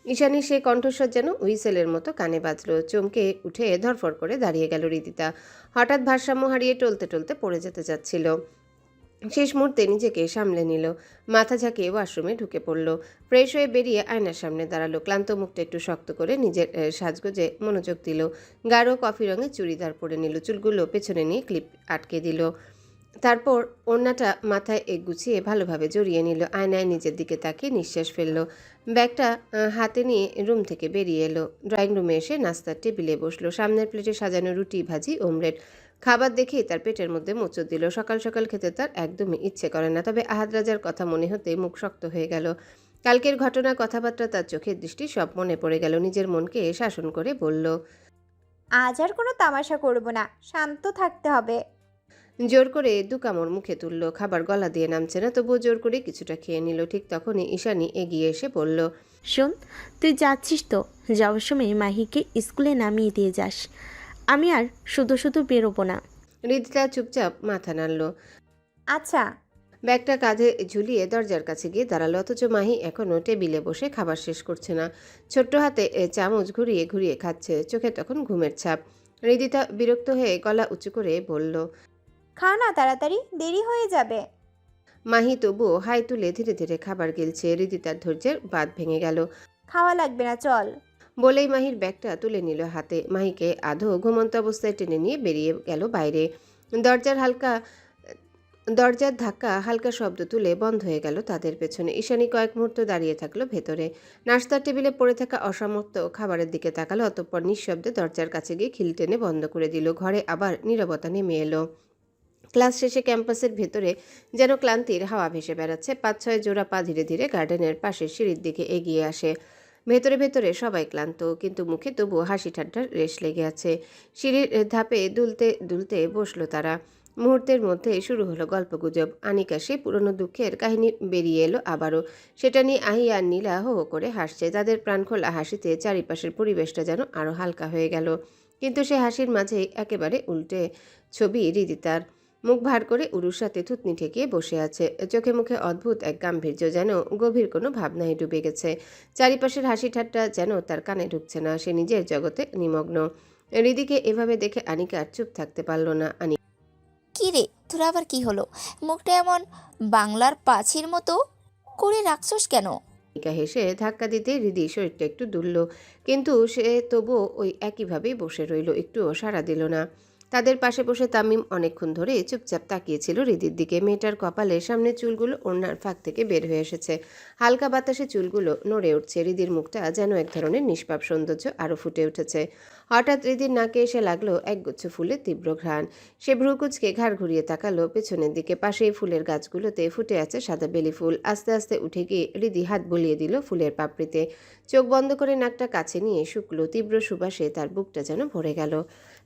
ঈশানীর সেই কণ্ঠস্বর যেন হুইসেলের মতো কানে বাজলো। চমকে উঠে ধরফর করে দাঁড়িয়ে গেল হৃদিতা। হঠাৎ ভারসাম্য হারিয়ে টলতে টলতে পড়ে যেতে যাচ্ছিল। শেষ মুহূর্তে নিজেকে সামলে নিল, মাথা ঝাঁকিয়ে ওয়াশরুমে ঢুকে পড়ল। ফ্রেশ হয়ে বেরিয়ে আয়নার সামনে দাঁড়ালো। ক্লান্ত মুখটা একটু শক্ত করে নিজের সাজগোজে মনোযোগ দিল। গাঢ় কফি রঙের চুড়িদার পরে নিল, চুলগুলো পেছনে নিয়ে ক্লিপ আটকে দিল। তারপর ওড়নাটা মাথায় গুছিয়ে ভালোভাবে জড়িয়ে নিল। আয়নায় নিজের দিকে তাকিয়ে নিঃশ্বাস ফেলল। ব্যাগটা হাতে নিয়ে রুম থেকে বেরিয়ে এলো। ড্রয়িং রুমে এসে নাস্তার টেবিলে বসলো। সামনের প্লেটে সাজানো রুটি, ভাজি, অমলেট। খাবার দেখেই তার পেটের মধ্যে মোচড় দিল। সকাল সকাল খেতে তার একদমই ইচ্ছে করে না, তবে আহাদ রাজার কথা মনে হতেই মুখ শক্ত হয়ে গেল। কালকের ঘটনা, কথাবার্তা, তার চোখের দৃষ্টি সব মনে পড়ে গেল। নিজের মনকে শাসন করে বলল, আজ আর কোনো তামাশা করব না, শান্ত থাকতে হবে। জোর করে দু কামড় মুখে তুলল। খাবার গলা দিয়ে নামছে না, তবুও জোর করে কিছুটা খেয়ে নিল। ঠিক তখনই ঈশানী এগিয়ে এসে বলল, শোন, তুই যাচ্ছিস তো, যাওয়ার সময় মাহিকে স্কুলে নামিয়ে দিয়ে যাস। আমি আর শুধু শুধু বেরোবো না। হৃদিতা চুপচাপ মাথা নাড়ল। আচ্ছা। ব্যাগটা কাঁধে ঝুলিয়ে দরজার কাছে গিয়ে দাঁড়ালো, অথচ মাহি এখনও টেবিলে বসে খাবার শেষ করছে না। ছোট্ট হাতে চামচ ঘুরিয়ে ঘুরিয়ে খাচ্ছে, চোখে তখন ঘুমের ছাপ। হৃদিতা বিরক্ত হয়ে গলা উঁচু করে বলল, খাও না তাড়াতাড়ি, দেরি হয়ে যাবে। মাহি তবুও হাই তুলে ধীরে ধীরে খাবার গিলছে। হৃদিতার ধৈর্যের বাঁধ ভেঙে গেল। খাওয়া লাগবে না, চল। বলেই মাহির ব্যাগটা তুলে নিল হাতে। মাহিকে আধো ঘুমন্ত অবস্থায় টেনে নিয়ে বেরিয়ে গেল বাইরে। দরজার ধাক্কা হালকা শব্দ তুলে বন্ধ হয়ে গেল তাদের পেছনে। ঈশানী কয়েক মুহূর্ত দাঁড়িয়ে থাকলো ভেতরে। নাশতার টেবিলে পড়ে থাকা অসমাপ্ত খাবারের দিকে তাকালো, অতঃপর নিঃশব্দে দরজার কাছে গিয়ে খিল টেনে বন্ধ করে দিল। ঘরে আবার নীরবতা নেমে এলো। ক্লাস শেষে ক্যাম্পাসের ভেতরে যেন ক্লান্তির হাওয়া ভেসে বেড়াচ্ছে। 5-6 জোড়া পা ধীরে ধীরে গার্ডেনের পাশের সিঁড়ির দিকে এগিয়ে আসে। ভেতরে ভেতরে সবাই ক্লান্ত, কিন্তু মুখে তবু হাসি ঠাট্টার রেশ লেগে আছে। সিঁড়ির ধাপে দুলতে দুলতে বসলো তারা। মুহূর্তের মধ্যে শুরু হলো গল্পগুজব। আনিকা সে পুরনো দুঃখের কাহিনী বেরিয়ে এলো আবারও। সেটা নিয়ে আহিয়া আর নীলা হো হো করে হাসছে। তাদের প্রাণখোলা হাসিতে চারিপাশের পরিবেশটা যেন আরও হালকা হয়ে গেল। কিন্তু সে হাসির মাঝেই একেবারে উল্টে ছবি হৃদিতার। মুখ ভার করে উরুর সাথে থুতনি ঠেকিয়ে বসে আছে। চোখে মুখে অদ্ভুত এক গাম্ভীর্য, যেন গভীর কোনো ভাবনায় ডুবে গেছে। চারিপাশের হাসি ঠাট্টা যেন তার কানে ঢুকছে না, সে নিজের জগতে নিমগ্ন। হৃদিকে এভাবে দেখে আনিকা আর চুপ থাকতে পারল না। কি রে, তোর আবার কি হলো? মুখটা এমন বাংলার পাঁচির মতো করে রাখছস কেন? আনিকা হেসে ধাক্কা দিতে হৃদি শরীরটা একটু দুলল, কিন্তু সে তবুও ওই একইভাবেই বসে রইল, একটুও সাড়া দিল না। তাদের পাশে বসে তামিম অনেকক্ষণ ধরে চুপচাপ তাকিয়েছিল হৃদির দিকে। মেয়েটার কপালের সামনে চুলগুলো ওড়নার ফাঁক থেকে বের হয়ে এসেছে। হালকা বাতাসে চুলগুলো নড়ে উঠছে। হৃদির মুখটা যেন এক ধরনের নিষ্পাপ সৌন্দর্য আরও ফুটে উঠেছে। হঠাৎ হৃদির নাকে এসে লাগলো একগুচ্ছ ফুলের তীব্র ঘ্রাণ। সে ভ্রুকুচকে ঘাড় ঘুরিয়ে তাকালো পেছনের দিকে। পাশেই ফুলের গাছগুলোতে ফুটে আছে সাদা বেলি ফুল। আস্তে আস্তে উঠে গিয়ে হৃদি হাত বুলিয়ে দিল ফুলের পাপড়িতে। চোখ বন্ধ করে নাকটা কাছে নিয়ে শুকলো। তীব্র সুবাসে তার বুকটা যেন ভরে গেল।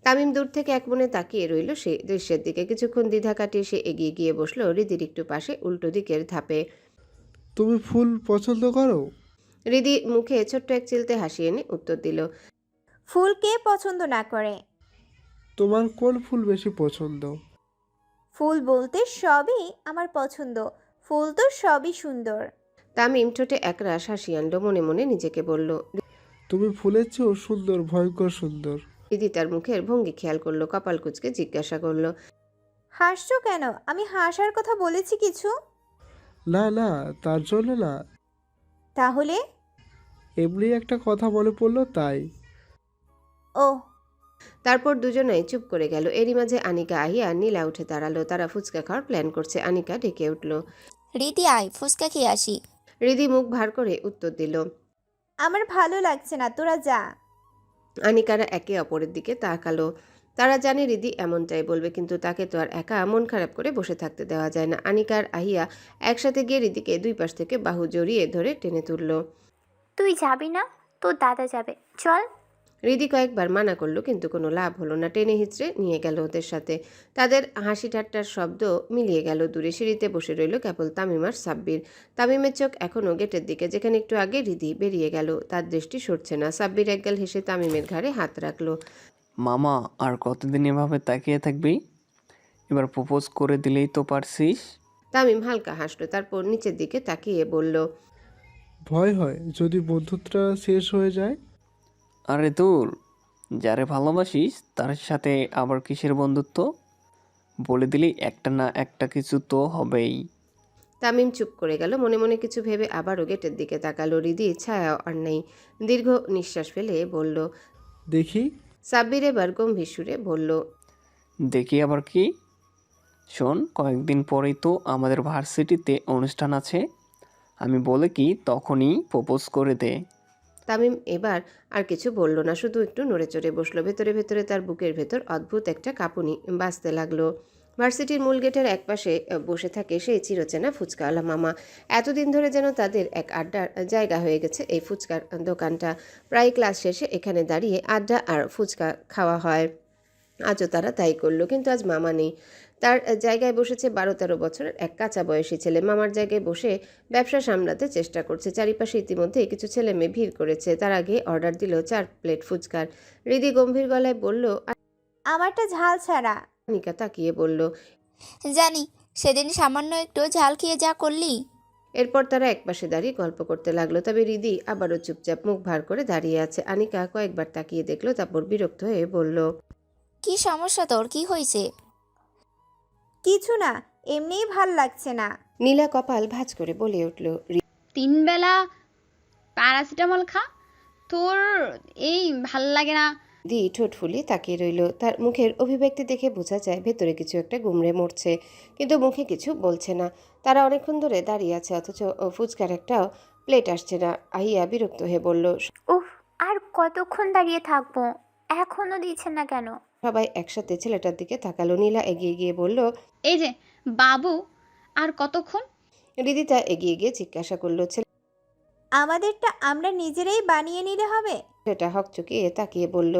তামিম দূর থেকে এক মনে তাকিয়ে রইল সেই দৃশ্যের দিকে। কিছুক্ষণ দ্বিধা কাটিয়ে সে এগিয়ে গিয়ে বসলো হৃদির একটু পাশে, উল্টো দিকের ধাপে। তুমি ফুল পছন্দ করো? হৃদি মুখে ছোট্ট এক চিলতে হাসি এনে উত্তর দিল, ফুল কে পছন্দ না করে? তোমার কোন ফুল বেশি পছন্দ? ফুল বলতে সবই আমার পছন্দ, ফুল তো সবই সুন্দর। তামিম ঠোঁটে একরাশ হাসি আনলো, মনে মনে নিজেকে বলল, তুমি ফুলের চেয়েও সুন্দর, ভয়ঙ্কর সুন্দর। হৃদি তার মুখের ভঙ্গি খেয়াল করলো, কপাল কুঁচকে জিজ্ঞাসা করলো, হাসছো কেন? আমি হাসার কথা বলেছি কিছু? না না, তার জন্য না, তাহলে? এমনি একটা কথা মনে পড়লো তাই। ও। তারপর দুজনেই চুপ করে গেল। এরই মাঝে আনিকা আহিয়া নীলা উঠে দাঁড়ালো। তারা ফুচকা খাওয়ার প্ল্যান করছে। আনিকা ডেকে উঠল, রীতি আয়, ফুচকা খেয়ে আসি। হৃদি মুখ ভার করে উত্তর দিল, আমার ভালো লাগছে না, তোরা যা। আনিকারা একে অপরের দিকে তাকালো। তারা জানে হৃদি এমনটাই বলবে, কিন্তু তাকে তো আর একা মন খারাপ করে বসে থাকতে দেওয়া যায় না। আনিকার আহিয়া একসাথে গিয়ে হৃদিকে দুই পাশ থেকে বাহু জড়িয়ে ধরে টেনে তুলল। তুই যাবি না? তোর দাদা যাবে, চল। হৃদি কয়েকবার মানা করলো, কিন্তু কোনো লাভ হলো না। টেনে হিচড়ে নিয়ে গেল ওদের সাথে। তাদের হাসি ঠাট্টার শব্দ মিলিয়ে গেল দূরে। সিঁড়িতে বসে রইল কেবল তামিম আর সাব্বির। তামিমের চোখ এখনও গেটের দিকে, যেখানে একটু আগে হৃদি বেরিয়ে গেল। তার দৃষ্টি সরছে না। সাব্বির একগাল হেসে তামিমের ঘাড়ে হাত রাখলো। মামা, আর কতদিন এভাবে তাকিয়ে থাকবি? এবার প্রপোজ করে দিলেই তো পারছিস। তামিম হালকা হাসলো, তারপর নিচের দিকে তাকিয়ে বলল, ভয় হয় যদি বন্ধুত্বটা শেষ হয়ে যায়। আরে দূর, যারে ভালোবাসিস তার সাথে আবার কিসের বন্ধুত্ব? বলে দিলেই একটা না একটা কিছু তো হবেই। তামিম চুপ করে গেল, মনে মনে কিছু ভেবে আবারও গেটের দিকে তাকালো। হৃদি ছায়া আর নেই। দীর্ঘ নিঃশ্বাস ফেলে বলল। দেখি। সাব্বির এবার গম্ভীর সুরে বলল। দেখি আবার কি? শোন, কয়েকদিন পরেই তো আমাদের ভার্সিটিতে অনুষ্ঠান আছে। আমি বলে কি তখনই প্রপোজ করে দে। তামিম এবার আর কিছু বলল না, শুধু একটু নড়ে চড়ে বসলো। ভেতরে ভেতরে তার বুকের ভেতর অদ্ভুত একটা কাঁপুনি বাজতে লাগলো। ভার্সিটির মূল গেটের একপাশে বসে থাকে সেই চিরচেনা ফুচকাওয়ালা মামা। এতদিন ধরে যেন তাদের এক আড্ডার জায়গা হয়ে গেছে এই ফুচকার দোকানটা। প্রায় ক্লাস শেষে এখানে দাঁড়িয়ে আড্ডা আর ফুচকা খাওয়া হয়। আজও তারা তাই করলো, কিন্তু আজ মামা নেই। তার জায়গায় বসেছে 12-13 বছরের এক কাঁচা বয়সী ছেলে। মামার জায়গায় বসে ব্যবসা সামলাতে চেষ্টা করছে। চারিপাশে ইতিমধ্যে কিছু ছেলে মেয়ে ভিড় করেছে। তার আগে অর্ডার দিল 4 প্লেট ফুচকার। হৃদি গম্ভীর গলায় বলল। আমারটা ঝাল ছাড়া। আনিকা তাকিয়ে বলল। জানি, সেদিন সামান্য একটু ঝাল খেয়ে যা করলি। এরপর তারা একপাশে দাঁড়িয়ে গল্প করতে লাগলো। তবে হৃদি আবারও চুপচাপ মুখ ভার করে দাঁড়িয়ে আছে। আনিকা কয়েকবার তাকিয়ে দেখলো, তারপর বিরক্ত হয়ে বলল। কি সমস্যা তোর, কি হয়েছে? কিছু না, এমনিই ভাল লাগছে না। নীলা কপাল ভাঁজ করে বলে উঠল। 3 বেলা প্যারাসিটামল খা, তোর এই ভাল লাগে না? দি ঠোঁট ফুলিয়ে তাকিয়ে রইল। তার মুখের অভিব্যক্তি দেখে বোঝা যায় ভেতরে কিছু একটা গুমড়ে মরছে, কিন্তু মুখে কিছু বলছে না। তারা অনেকক্ষণ ধরে দাঁড়িয়ে আছে, অথচ ফুচকার একটাও প্লেট আসছে না। আহিয়া বিরক্ত হয়ে বলল। উফ, আর কতক্ষণ দাঁড়িয়ে থাকবো? এখনো দিচ্ছেন না কেন? সবাই একসাথে ছেলেটার দিকে তাকালো। নীলা এগিয়ে গিয়ে বলল। এই যে বাবু, আর কতক্ষণ? হৃদিতা এগিয়ে গিয়ে জিজ্ঞাসা করলো। আমাদেরটা আমরা নিজেরাই বানিয়ে নিলে হবে? ছেলেটা হকচকিয়ে তাকিয়ে বলল।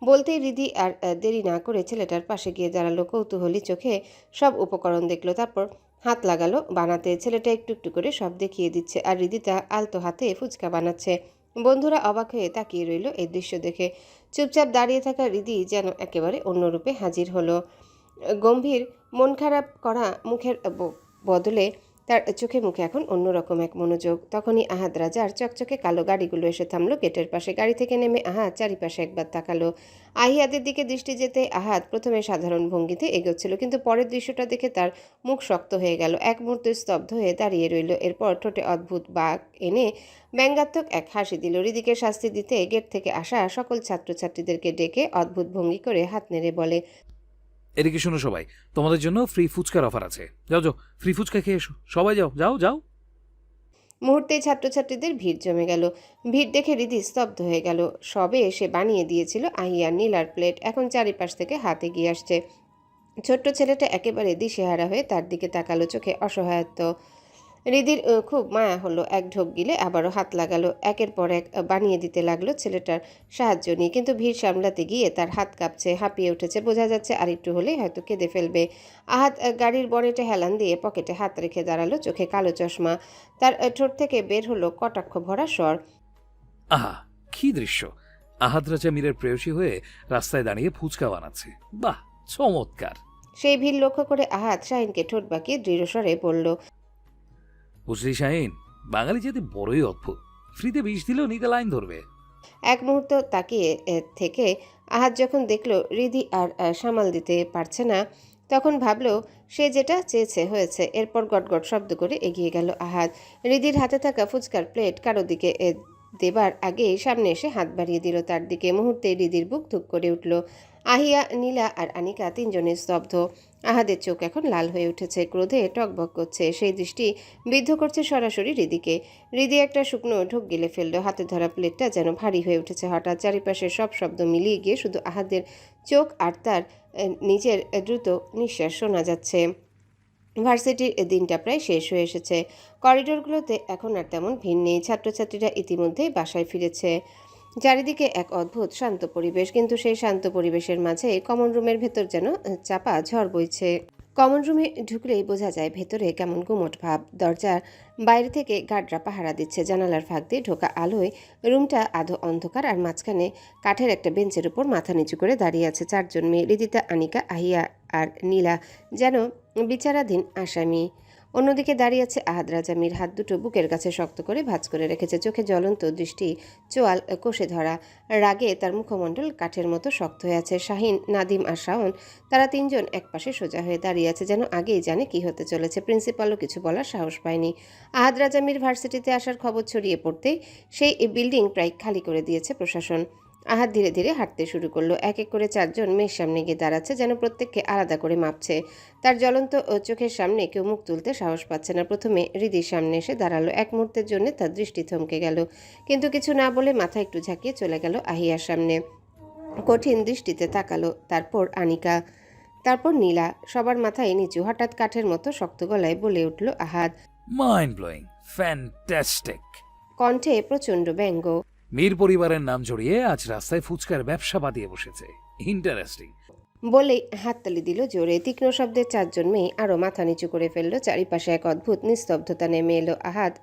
বলতেই হৃদি আর দেরি না করে ছেলেটার পাশে গিয়ে দাঁড়ালো। কৌতূহলী চোখে সব উপকরণ দেখলো, তারপর হাত লাগালো বানাতে। ছেলেটা একটু একটু করে সব দেখিয়ে দিচ্ছে, আর হৃদিতা আলতো হাতে ফুচকা বানাচ্ছে। বন্ধুরা অবাক হয়ে তাকিয়ে রইল এই দৃশ্য দেখে। চুপচাপ দাঁড়িয়ে থাকা হৃদি যেন একেবারে অন্য রূপে হাজির হলো। গম্ভীর মন খারাপ করা মুখের বদলে তার চোখে মুখে এখন অন্যরকম এক মনোযোগ। তখনই আহাদ রাজার চকচকে কালো গাড়িগুলো এসে থামলো গেটের পাশে। গাড়ি থেকে নেমে আহাদ চারিপাশে একবার তাকালো। আহিয়াদের দিকে দৃষ্টি যেতে আহাদ প্রথমে সাধারণ ভঙ্গিতে এগোচ্ছিল, কিন্তু পরের দৃশ্যটা দেখে তার মুখ শক্ত হয়ে গেল। এক মুহূর্তে স্তব্ধ হয়ে দাঁড়িয়ে রইল। এরপর ঠোঁটে অদ্ভুত বাঁক এনে ব্যঙ্গাত্মক এক হাসি দিল। হৃদিকে শাস্তি দিতে গেট থেকে আসা সকল ছাত্রছাত্রীদেরকে ডেকে অদ্ভুত ভঙ্গি করে হাত নেড়ে বলে। এদিকে শোনো সবাই, তোমাদের জন্য ফ্রি ফুচকার অফার আছে। যাও যাও, ফ্রি ফুচকা খেয়ে এসো সবাই, যাও যাও যাও। মুহূর্তেই ছাত্রছাত্রীদের ভিড় জমে গেল। ভিড় দেখে হৃদি স্তব্ধ হয়ে গেল। সবে এসে বানিয়ে দিয়েছিল আহিয়া নীলার প্লেট, এখন চারিপাশ থেকে হাতে গিয়ে আসছে। ছোট্ট ছেলেটা একেবারে দিশেহারা হয়ে তার দিকে তাকালো, চোখে অসহায়ত্ব। হৃদির খুব মায়া হলো। এক ঢোক গিলে আবারও হাত লাগালো। একের পর এক বানিয়ে দিতে লাগলো ছেলেটার সাহায্য নিয়ে, কিন্তু ভিড় সামলাতে গিয়ে তার হাত কাঁপছে, হাঁপিয়ে উঠেছে। বোঝা যাচ্ছে আর একটু হলেই হয়তো কেঁদে ফেলবে। আহাত গাড়ির বনেটে হেলান দিয়ে পকেটে হাত রেখে দাঁড়ালো, চোখে কালো চশমা। তার ঠোঁট থেকে বের হলো কটাক্ষ ভরা স্বর। আহা, কি দৃশ্য! আহাদ রাজা মীরের প্রেয়সী হয়ে রাস্তায় দাঁড়িয়ে ফুচকা বানাচ্ছে। বাহ, চমৎকার! সেই ভিড় লক্ষ্য করে আহাত শাহিনকে ঠোঁট বাঁকিয়ে দৃঢ়স্বরে বলল। বুঝলি শাহিন, বাঙালি জাতি বড়ই অদ্ভুত। ফ্রিতে বিষ দিলেও নিতে লাইন ধরবে। এক মুহূর্ত তাকিয়ে থেকে আহাত যখন দেখলো হৃদি আর সামাল দিতে পারছে না, তখন ভাবলো সে যেটা চেয়েছে হয়েছে। এরপর গটগট শব্দ করে এগিয়ে গেল আহাত। হৃদির হাতে থাকা ফুচকার প্লেট কারো দিকে দেবার আগে সামনে এসে হাত বাড়িয়ে দিল তার দিকে। মুহূর্তে হৃদির বুক ধুক করে উঠল। আহিয়া, নীলা আর আনিকা তিনজনের স্তব্ধ। আহাদের চোখ এখন লাল হয়ে উঠেছে, ক্রোধে টকবক করছে। সেই দৃষ্টি বিদ্ধ করছে সরাসরি হৃদিকে। হৃদি একটা শুকনো ঢোক গিলে ফেললো। হাতে ধরা প্লেটটা যেন ভারী হয়ে উঠেছে হঠাৎ। চারিপাশের সব শব্দ মিলিয়ে গিয়ে শুধু আহাদের চোখ আর তার নিজের দ্রুত নিঃশ্বাস শোনা যাচ্ছে। ভার্সিটির দিনটা প্রায় শেষ হয়ে এসেছে। করিডোরগুলোতে এখন আর তেমন ভিড় নেই। ছাত্রছাত্রীরা ইতিমধ্যেই বাসায় ফিরেছে। চারিদিকে এক অদ্ভুত শান্ত পরিবেশ, কিন্তু সেই শান্ত পরিবেশের মাঝে কমন রুমের ভেতর যেন চাপা ঝড় বইছে। কমন রুমে ঢুকলেই বোঝা যায় ভেতরে কেমন গুমট ভাব। দরজার বাইরে থেকে গার্ডরা পাহারা দিচ্ছে। জানালার ফাঁক দিয়ে ঢোকা আলোয় রুমটা আধো অন্ধকার, আর মাঝখানে কাঠের একটা বেঞ্চের উপর মাথা নিচু করে দাঁড়িয়ে আছে 4 জন মেয়ে। হৃদিতা, আনিকা, আহিয়া আর নীলা যেন বিচারাধীন আসামি। অন্যদিকে দাঁড়িয়ে আছে আহাদ রাজা মীর, হাত দুটো বুকের কাছে শক্ত করে ভাঁজ করে রেখেছে, চোখে জ্বলন্ত দৃষ্টি, চোয়াল কষে ধরা, রাগে তার মুখমণ্ডল কাঠের মতো শক্ত হয়ে আছে। শাহিন, নাদিম আর শাওন তারা তিনজন একপাশে সোজা হয়ে দাঁড়িয়ে আছে, যেন আগেই জানে কি হতে চলেছে। প্রিন্সিপালও কিছু বলার সাহস পায়নি। আহাদ রাজা মীর ভার্সিটিতে আসার খবর ছড়িয়ে পড়তেই সেই বিল্ডিং প্রায় খালি করে দিয়েছে প্রশাসন। আহাদ ধীরে ধীরে হাঁটতে শুরু করলো। এক এক করে চারজন মেয়ের সামনে গিয়ে দাঁড়াচ্ছে, যেন প্রত্যেককে আলাদা করে মাপছে। তার জ্বলন্ত চোখের সামনে কেউ মুখ তুলতে সাহস পাচ্ছে না। প্রথমে হৃদির সামনে এসে দাঁড়ালো। এক মুহূর্তের জন্য তার দৃষ্টি থমকে গেল, কিন্তু কিছু না বলে মাথা একটু ঝাঁকিয়ে চলে গেল আহিয়ার সামনে। কঠিন দৃষ্টিতে তাকালো, তারপর আনিকা, তারপর নীলা। সবার মাথায় নিচু। হঠাৎ কাঠের মতো শক্ত গলায় বলে উঠল আহাদ, মাইন্ড ব্লোয়িং, ফ্যান্টাস্টিক। কণ্ঠে প্রচণ্ড ব্যঙ্গ। মীর পরিবারের নাম জড়িয়ে আজ রাস্তায় ফুচকার ব্যবসা বাদিয়ে বসেছে। ইন্টারেস্টিং। বলেই হাততালি দিল জোরে। তীক্ষ্ণ শব্দে চারজন মেয়ে আরও মাথা নিচু করে ফেললো। চারিপাশে এক অদ্ভুত নিস্তব্ধতা নেমে এলো। আহাদ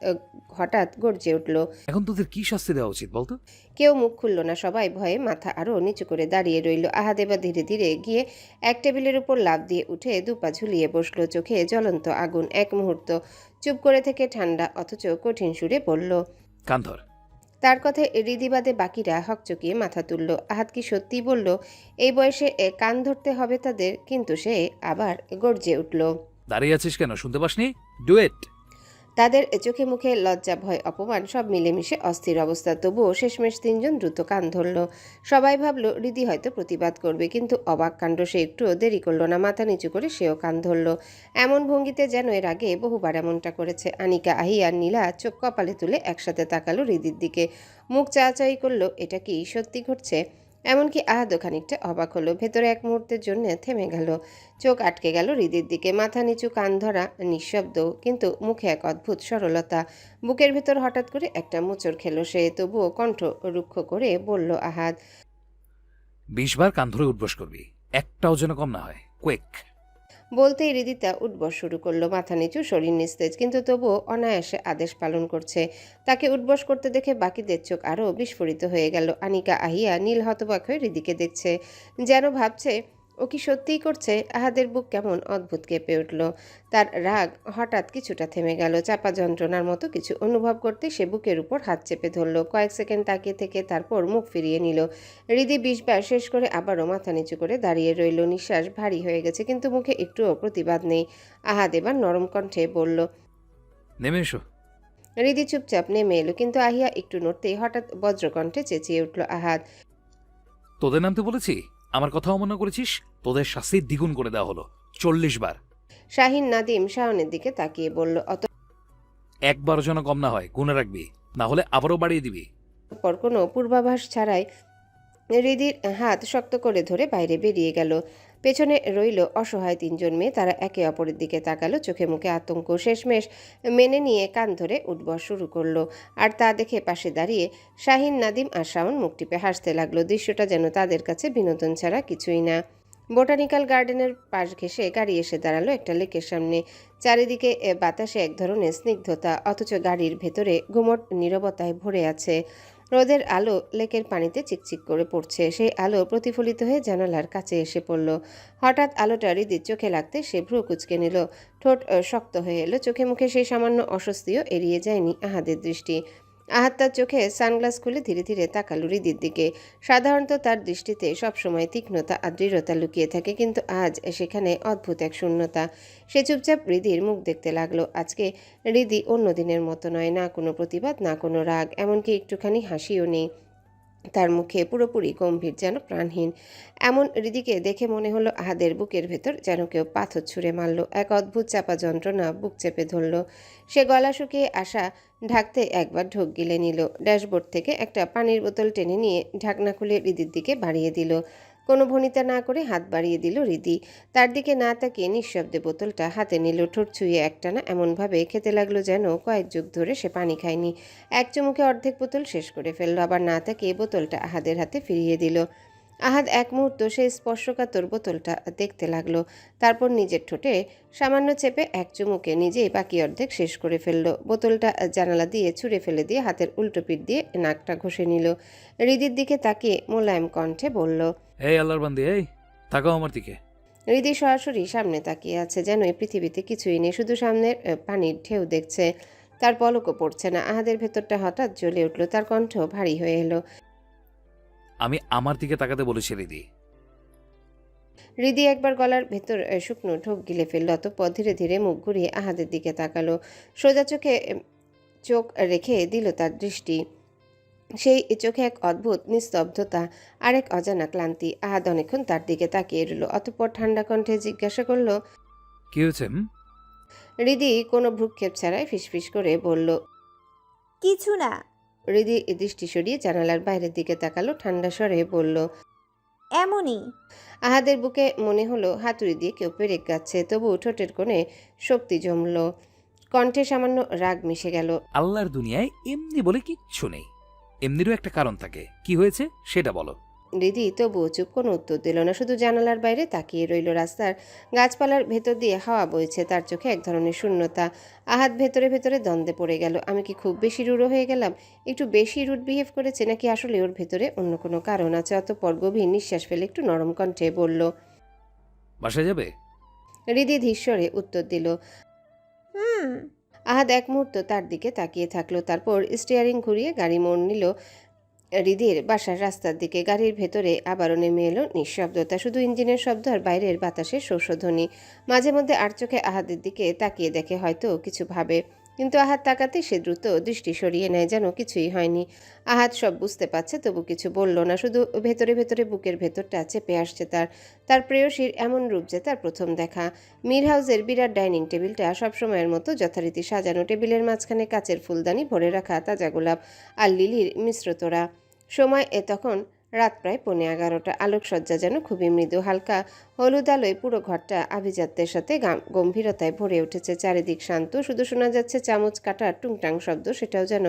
হঠাৎ গর্জে উঠল, এখন তোদের কি শাস্তি দেওয়া উচিত বলতো? কেউ মুখ খুলল না, সবাই ভয়ে মাথা আরও নিচু করে দাঁড়িয়ে রইল। আহাদ এবার ধীরে ধীরে গিয়ে এক টেবিলের উপর লাফ দিয়ে উঠে দুপা ঝুলিয়ে বসলো। চোখে জ্বলন্ত আগুন। এক মুহূর্ত চুপ করে থেকে ঠান্ডা অথচ কঠিন সুরে বলল, কান ধর। তার কথায় হৃদিবাদে বাকিরা হকচকিয়ে মাথা তুলল। আহাদ কি সত্যিই বলল? এই বয়সে কান ধরতে হবে তাদের? কিন্তু সে আবার গর্জে উঠল, দাঁড়িয়ে আছিস কেন, শুনতে পাসনি? Do it. তাদের চোখে মুখে লজ্জা, ভয়, অপমান সব মিলেমিশে অস্থির অবস্থা। তবুও শেষমেশ তিনজন দ্রুত কান ধরল। সবাই ভাবল হৃদি হয়তো প্রতিবাদ করবে, কিন্তু অবাক কাণ্ড, সে একটুও দেরি করল না। মাথা নিচু করে সেও কান ধরল, এমন ভঙ্গিতে যেন এর আগে বহুবার এমনটা করেছে। আনিকা, আহিয়া, নীলা চোখ কপালে তুলে একসাথে তাকালো হৃদির দিকে, মুখ চাচাই করলো। এটা কি সত্যি ঘটছে? এমনকি আহাদও খানিকটা অবাক হলো। ভেতরে এক মুহূর্তের জন্য থেমে গেল, চোখ আটকে গেল হৃদির দিকে। মাথা নিচু, কান ধরা, নিঃশব্দ, কিন্তু মুখে এক অদ্ভুত সরলতা। বুকের ভেতর হঠাৎ করে একটা মোচড় খেলো সে। তবুও কণ্ঠ রুক্ষ করে বলল আহাদ, 20 বার কান ধরে উঠবস করবি, একটাও যেন কম না হয়। কুইক। বলতেই হৃদিতা উঠবস শুরু করলো, মাথা নিচু, শরীর নিস্তেজ, কিন্তু তবুও অনায়াসে আদেশ পালন করছে। তাকে উঠবস করতে দেখে বাকিদের চোখ আরও বিস্ফোরিত হয়ে গেল। আনিকা, আহিয়া, নীল হতবাক হয়ে হৃদিকে দেখছে, যেন ভাবছে ও কি সত্যিই করছে। আহাদের বুক কেমন অদ্ভুত কেঁপে উঠল। তার রাগ হঠাৎ কিছুটা থেমে গেল। চাপা যন্ত্রণার মতো কিছু অনুভব করতে সে বুকের উপর হাত চেপে ধরল। কয়েক সেকেন্ড তাকিয়ে থেকে তারপর মুখ ফিরিয়ে নিল। হৃদি 20 বার শেষ করে আবারও মাথা নিচু করে দাঁড়িয়ে রইল। নিঃশ্বাস ভারী হয়ে গেছে, কিন্তু মুখে একটুও প্রতিবাদ নেই। আহাদ এবার নরম কণ্ঠে বলল, নেমে এসো। হৃদি চুপচাপ নেমে এলো, কিন্তু আহিয়া একটু নড়তেই হঠাৎ বজ্রকণ্ঠে চেঁচিয়ে উঠল আহাদ, তোদের নামতে বলেছি, আমার কথা অমান্য করেছিস, তোদের শাস্তি দ্বিগুণ করে দেওয়া হলো, 40 বার। শাহিন, নাদিম শাওনের দিকে তাকিয়ে বলল, একবারও যেন কম না হয়, গুনে রাখবি, না হলে আবারও বাড়িয়ে দিবি। অতঃপর কোনো পূর্বাভাস ছাড়াই হৃদির হাত শক্ত করে ধরে বাইরে বেরিয়ে গেল। পেছনে রইল অসহায় তিনজন মেয়ে। তারা একে অপরের দিকে তাকালো, চোখে মুখে আতঙ্ক। শেষমেশ মেনে নিয়ে কান ধরে উঠবস শুরু করলো। আর তা দেখে পাশে দাঁড়িয়ে শাহিন, নাদিম আর শাওন মুখ টিপে হাসতে লাগলো। দৃশ্যটা যেন তাদের কাছে বিনোদন ছাড়া কিছুই না। বোটানিক্যাল গার্ডেনের পাশ ঘেঁষে গাড়ি এসে দাঁড়ালো একটা লেকের সামনে। চারিদিকে বাতাসে এক ধরনের স্নিগ্ধতা, অথচ গাড়ির ভেতরে গুমট নীরবতায় ভরে আছে। রোদের আলো লেকের পানিতে চিকচিক করে পড়ছে। সেই আলো প্রতিফলিত হয়ে জানালার কাছে এসে পড়ল। হঠাৎ আলোটা হৃদির চোখে লাগতে সে ভ্রু কুঁচকে নিল। ঠোঁট শক্ত হয়ে এলো। চোখে মুখে সেই সামান্য অস্বস্তিও এড়িয়ে যায়নি আহাদের দৃষ্টি। আহাদ তার চোখে সানগ্লাস খুলে ধীরে ধীরে তাকালো হৃদির দিকে। সাধারণত তার দৃষ্টিতে সবসময় তীক্ষ্ণতা আর দৃঢ়তা লুকিয়ে থাকে, কিন্তু আজ সেখানে অদ্ভুত এক শূন্যতা। সে চুপচাপ হৃদির মুখ দেখতে লাগলো। আজকে হৃদি অন্য দিনের মতো নয়, না কোনো প্রতিবাদ, না কোনো রাগ, এমনকি একটুখানি হাসিও নেই। তার মুখে পুরোপুরি গম্ভীর, যেন প্রাণহীন। এমন হৃদিকে দেখে মনে হলো আহাদের বুকের ভেতর যেন কেউ পাথর ছুঁড়ে মারল। এক অদ্ভুত চাপা যন্ত্রণা বুক চেপে ধরল। সে গলা শুকিয়ে আসা ঢাকতে একবার ঢোক গিলে নিল। ড্যাশবোর্ড থেকে একটা পানির বোতল টেনে নিয়ে ঢাকনা খুলে হৃদির দিকে বাড়িয়ে দিল। কোনো ভনিতা না করে হাত বাড়িয়ে দিল হৃদি। তার দিকে না তাকিয়ে নিঃশব্দে বোতলটা হাতে নিল। ঠোঁট ছুঁয়ে একটানা এমনভাবে খেতে লাগলো যেন কয়েক যুগ ধরে সে পানি খায়নি। এক চুমুকে অর্ধেক বোতল শেষ করে ফেললো। আবার না তাকিয়ে বোতলটা আহাদের হাতে ফিরিয়ে দিল। আহাদ এক মুহূর্ত সেই স্পর্শকাতর বোতলটা দেখতে লাগলো। তারপর নিজের ঠোঁটে সামান্য চেপে এক চুমুকে নিজেই বাকি অর্ধেক শেষ করে ফেললো। বোতলটা জানালা দিয়ে ছুঁড়ে ফেলে দিয়ে হাতের উল্টো পিঠ দিয়ে নাকটা ঘষে নিল। হৃদির দিকে তাকিয়ে মোলায়েম কণ্ঠে বলল, এই আল্লাহর বান্দি, এই তাকাও আমার দিকে। হৃদি সরাসরি সামনে তাকিয়ে আছে, যেন এই পৃথিবীতে কিছুই নেই, শুধু সামনের পানির ঢেউ দেখছে। তার পলকও পড়ছে না। আহাদের ভেতরটা হঠাৎ জ্বলে উঠল, তার কণ্ঠ ভারী হয়ে এলো। আমি আমার দিকে তাকাতে বলেছি রিদি। হৃদি একবার গলার ভেতর শুকনো ঢোক গিলে ফেলল, অতঃপর ধীরে ধীরে মুখ ঘুরিয়ে আহাদের দিকে তাকালো। সোজা চোখে চোখ রেখে দিল তার দৃষ্টি। সেই চোখে এক অদ্ভুত নিস্তব্ধতা আর এক অজানা ক্লান্তি। আহাদ অনেকক্ষণ তার দিকে তাকিয়ে রইল, অতঃপর ঠান্ডা কণ্ঠে জিজ্ঞাসা করল, কি হয়েছে? হৃদি কোনো ভ্রুক্ষেপ ছাড়াই ফিসফিস করে বলল, কিছু না। হৃদি দৃষ্টি সরিয়ে জানালার বাইরের দিকে তাকালো, ঠান্ডা স্বরে বলল, এমনই। আহাদের বুকে মনে হলো হাতুড়ি দিয়ে কেউ পেরেক গাচ্ছে, তবু ঠোঁটের কোণে শক্তি জমল, কণ্ঠে সামান্য রাগ মিশে গেল। আল্লাহর দুনিয়ায় এমনি বলে কিচ্ছু নেই, এমনিরও একটা কারণ থাকে। কি হয়েছে সেটা বলো। হৃদি তবুও চুপ, কোনো উত্তর দিল না, শুধু জানালার বাইরে তাকিয়ে রইল। রাস্তার গাছপালার ভেতর দিয়ে হাওয়া বইছে, তার চোখে এক ধরনের শূন্যতা। আহাদ ভেতরে ভেতরে দ্বন্দ্বে পড়ে গেল। আমি কি খুব বেশি রূঢ় হয়ে গেলাম? একটু বেশি রুড বিহেভ করেছে, নাকি আসলে ওর ভেতরে অন্য কোনো কারণ আছে? অতঃপর গভীর নিঃশ্বাস ফেলে একটু নরম কণ্ঠে বলল, বাসায় যাবে? হৃদি ধীশ্বরে উত্তর দিল। হুম। আহাদ এক মুহূর্ত তার দিকে তাকিয়ে থাকলো, তারপর স্টিয়ারিং ঘুরিয়ে গাড়ি মোড় নিল হৃদির বাসার রাস্তার দিকে। গাড়ির ভেতরে আবারও নেমে এলো নিঃশব্দতা, শুধু ইঞ্জিনের শব্দ আর বাইরের বাতাসের শোষধ্বনি। মাঝে মধ্যে আর চোখে আহাদের দিকে তাকিয়ে দেখে, হয়তো কিছু ভাবে, কিন্তু আহাদ তাকাতে সে দ্রুত দৃষ্টি সরিয়ে নেয়, যেন কিছুই হয়নি। আহাদ সব বুঝতে পারছে, তবু কিছু বলল না, শুধু ভেতরে ভেতরে বুকের ভেতরটা চেপে আসছে তার প্রেয়সীর এমন রূপ যে তার প্রথম দেখা। মীর হাউসের বিরাট ডাইনিং টেবিলটা সবসময়ের মতো যথারীতি সাজানো, টেবিলের মাঝখানে কাচের ফুলদানি ভরে রাখা তাজা গোলাপ আর লিলির মিশ্রতরা। সময় তখন রাত প্রায় 11:15। আলোকসজ্জা যেন খুবই মৃদু, হালকা হলুদ আলোয় পুরো ঘরটা আভিজাত্যের সাথে গম্ভীরতায় ভরে উঠেছে। চারিদিক শান্ত, শুধু শোনা যাচ্ছে চামচ কাটার টুংটাং শব্দ, সেটাও যেন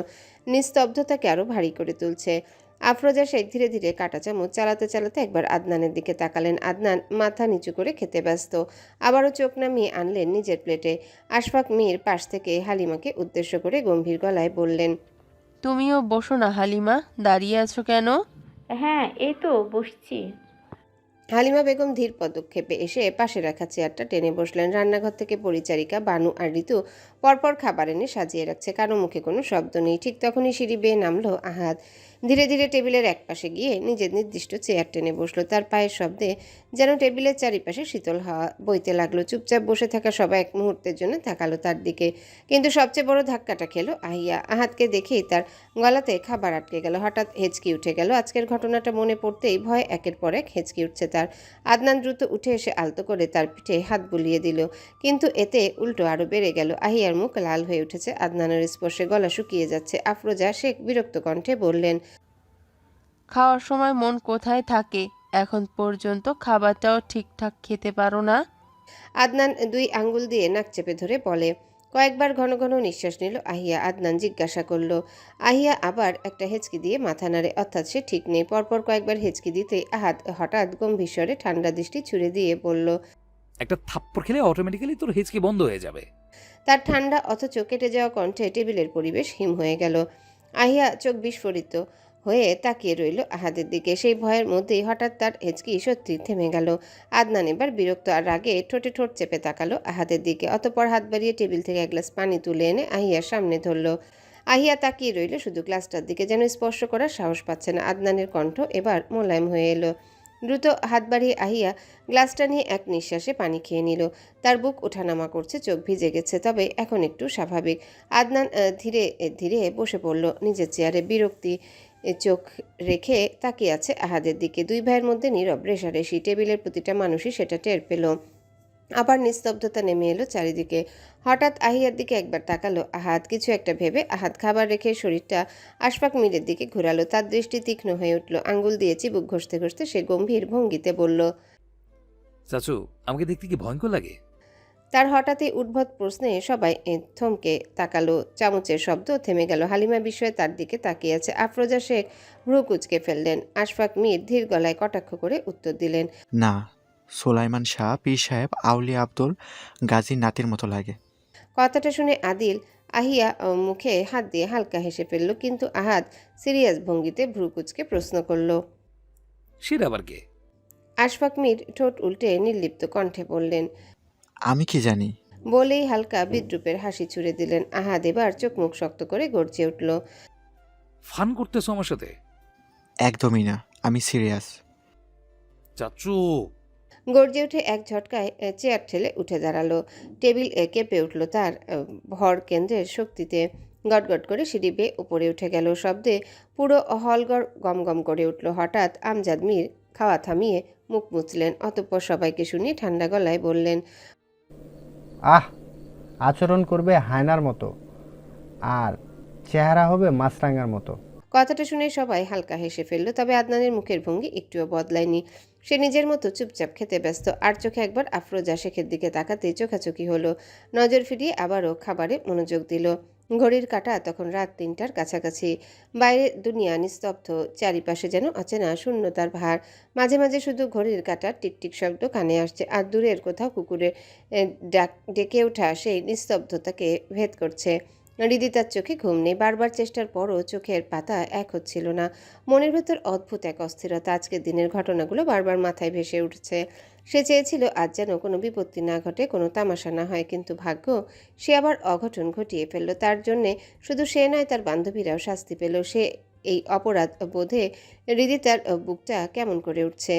নিস্তব্ধতাকে আরও ভারী করে তুলছে। আফরোজা শেখ ধীরে ধীরে কাটা চামচ চালাতে চালাতে একবার আদনানের দিকে তাকালেন। আদনান মাথা নিচু করে খেতে ব্যস্ত, আবারও চোখ নামিয়ে আনলেন নিজের প্লেটে। আশফাক মীর পাশ থেকে হালিমাকে উদ্দেশ্য করে গম্ভীর গলায় বললেন, তুমিও বসো না হালিমা, দাঁড়িয়ে আছো কেন? হ্যাঁ, এই তো বসছি। হালিমা বেগম ধীর পদক্ষেপে এসে পাশে রাখা চেয়ারটা টেনে বসলেন। রান্নাঘর থেকে পরিচারিকা বানু আর ঋতু পরপর খাবার এনে সাজিয়ে রাখছে, কারো মুখে কোনো শব্দ নেই। ঠিক তখনই সিঁড়ি বেয়ে নামলো আহাদ। ধীরে ধীরে টেবিলের একপাশে গিয়ে নিজের নির্দিষ্ট চেয়ার টেনে বসলো। তার পায়ের শব্দে যেন টেবিলের চারিপাশে শীতল হাওয়া বইতে লাগলো। চুপচাপ বসে থাকা সবাই এক মুহূর্তের জন্য তাকালো তার দিকে, কিন্তু সবচেয়ে বড় ধাক্কাটা খেলো আহিয়া। আহাদকে দেখেই তার গলাতে খাবার আটকে গেল, হঠাৎ হেঁচকি উঠে গেল। আজকের ঘটনাটা মনে পড়তেই ভয় একের পর এক হেঁচকি উঠছে তার। আদনান দ্রুত উঠে এসে আলতো করে তার পিঠে হাত বুলিয়ে দিল, কিন্তু এতে উল্টো আরও বেড়ে গেল। আহিয়ার মুখ লাল হয়ে উঠেছে, আদনানের স্পর্শে গলা শুকিয়ে যাচ্ছে। আফরোজা শেখ বিরক্ত কণ্ঠে বললেন, খাওয়ার সময় মন কোথায় থাকে? এখন পর্যন্ত খাবারটাও ঠিকঠাক খেতে পারো না। আদনান 2 আঙ্গুল দিয়ে নাক চেপে ধরে বলে। কয়েকবার ঘন ঘন নিঃশ্বাস নিল আহিয়া। আদনান জিজ্ঞাসা করল। আহিয়া আবার একটা হেঁচকি দিয়ে মাথা নাড়ে, অর্থাৎ সে ঠিক নেই। পরপর কয়েকবার হেঁচকি দিতেই আহাদ হঠাৎ গম্ভীর স্বরে ঠান্ডা দৃষ্টি ছুড়ে দিয়ে বলল, একটা থাপ্পড় খেলে অটোমেটিক্যালি তোর হিচকি বন্ধ হয়ে যাবে। তার ঠান্ডা অথচ কেটে যাওয়া কণ্ঠে টেবিলের পরিবেশ হিম হয়ে গেল। আহিয়া চোখ বিস্ফোরিত হয়ে তাকিয়ে রইল আহাদের দিকে। সেই ভয়ের মধ্যেই হঠাৎ তার হেঁচকি সত্যি থেমে গেল। আদনান এবার বিরক্ত আর রাগে ঠোঁটে ঠোঁট চেপে তাকালো আহাদের দিকে, অতঃপর হাত বাড়িয়ে টেবিল থেকে এক গ্লাস পানি তুলে এনে আহিয়ার সামনে ধরল। আহিয়া তাকিয়ে রইল শুধু গ্লাসটার দিকে, যেন স্পর্শ করার সাহস পাচ্ছে না। আদনানের কণ্ঠ এবার মোলায়েম হয়ে এলো। দ্রুত হাত বাড়িয়ে আহিয়া গ্লাসটা নিয়ে এক নিঃশ্বাসে পানি খেয়ে নিল। তার বুক ওঠানামা করছে, চোখ ভিজে গেছে, তবে এখন একটু স্বাভাবিক। আদনান ধীরে ধীরে বসে পড়ল নিজের চেয়ারে, বিরক্তি চোখ রেখে তাকিয়ে আছে আহাদের দিকে। 2 ভাইয়ের মধ্যে নীরব রেষারেষি, টেবিলের প্রতিটা মানুষই সেটা টের পেল। আবার নিস্তব্ধতা নেমে এলো চারিদিকে। হঠাৎ আহিয়ার দিকে একবার তাকালো আহাদ, কিছু একটা ভেবে। আহাদ খাবার রেখে শরীরটা আশফাক মীরের দিকে ঘোরালো। তার দৃষ্টি তীক্ষ্ণ হয়ে উঠল। আঙ্গুল দিয়ে চিবুক ঘষতে ঘষতে সে গম্ভীর ভঙ্গিতে বলল, চাচু, আমাকে দেখতে কি ভয়ঙ্কর লাগে? তার হঠাৎই উদ্ভট প্রশ্নে সবাই থমকে তাকালো। চামচের শব্দ থেমে গেল। হালিমা বিস্ময়ে তার দিকে তাকিয়ে আছে। আফরোজা শেখ ভ্রু কুঁচকে ফেললেন। আশফাক মীর ধীর গলায় কটাক্ষ করে উত্তর দিলেন, না, সোলাইমান শাহ পীর সাহেব আউলিয়া আব্দুল গাজীর নাতির মতো লাগে। কথাটা শুনে আদিল আহিয়া মুখে হাত দিয়ে হালকা হেসে ফেলল, কিন্তু আহাদ সিরিয়াস ভঙ্গিতে ভ্রু কুঁচকে প্রশ্ন করল, সেটা আবার কে? আশফাক মীর ঠোঁট উল্টে নির্লিপ্ত কণ্ঠে বললেন। আমি কি জানি? বলেই হালকা বিদ্রুপের হাসি ছুড়ে দিলেন। আহাদ এবার চোখ মুখ শক্ত করে গর্জে উঠল। ফান করতেছো আমার সাথে? একদমই না, আমি সিরিয়াস। চাচু! গর্জে উঠে এক ঝটকায় চেয়ার ঠেলে উঠে দাঁড়ালো। টেবিল কেঁপে উঠল তার ভর কেন্দ্রের শক্তিতে। গটগট করে সিঁড়ি বেয়ে উপরে উঠে গেল। শব্দে পুরো হলঘর গমগম করে উঠল। হঠাৎ আমজাদ মীর খাওয়া থামিয়ে মুখ মুছলেন, অতঃপর সবাইকে শুনিয়ে ঠান্ডা গলায় বললেন, আহ, আচরণ করবে হায়নার মতো আর চেহারা হবে মাছরাঙার মতো। কথাটা শুনে সবাই হালকা হেসে ফেলল। তবে আদনানের মুখের ভঙ্গি একটুও বদলায়নি। সে নিজের মতো চুপচাপ খেতে ব্যস্ত। আর চোখে একবার আফরোজা শেখের দিকে তাকাতেই চোখাচোখি হলো। নজর ফিরিয়ে আবারও খাবারে মনোযোগ দিল। ঘড়ির কাঁটা তখন রাত ৩টার কাছাকাছি। বাইরের দুনিয়া নিস্তব্ধ, চারিপাশে যেন অচেনা শূন্যতার ভার। মাঝে মাঝে শুধু ঘড়ির কাঁটার টিকটিক শব্দ কানে আসছে, আর দূরের কোথাও কুকুরের ডেকে ওঠা সেই নিস্তব্ধতাকে ভেদ করছে। হৃদিতার চোখে ঘুম নেই। বারবার চেষ্টার পরও চোখের পাতা এক হচ্ছিল না। মনের ভেতর অদ্ভুত এক অস্থিরতা। আজকের দিনের ঘটনাগুলো বারবার মাথায় ভেসে উঠছে। সে চেয়েছিল আজ যেন কোনো বিপত্তি না ঘটে, কোনো তামাশা না হয়, কিন্তু ভাগ্য সে আবার অঘটন ঘটিয়ে ফেলল। তার জন্যে শুধু সে নয়, তার বান্ধবীরাও শাস্তি পেল। সে এই অপরাধ বোধে হৃদিতার বুকটা কেমন করে উঠছে।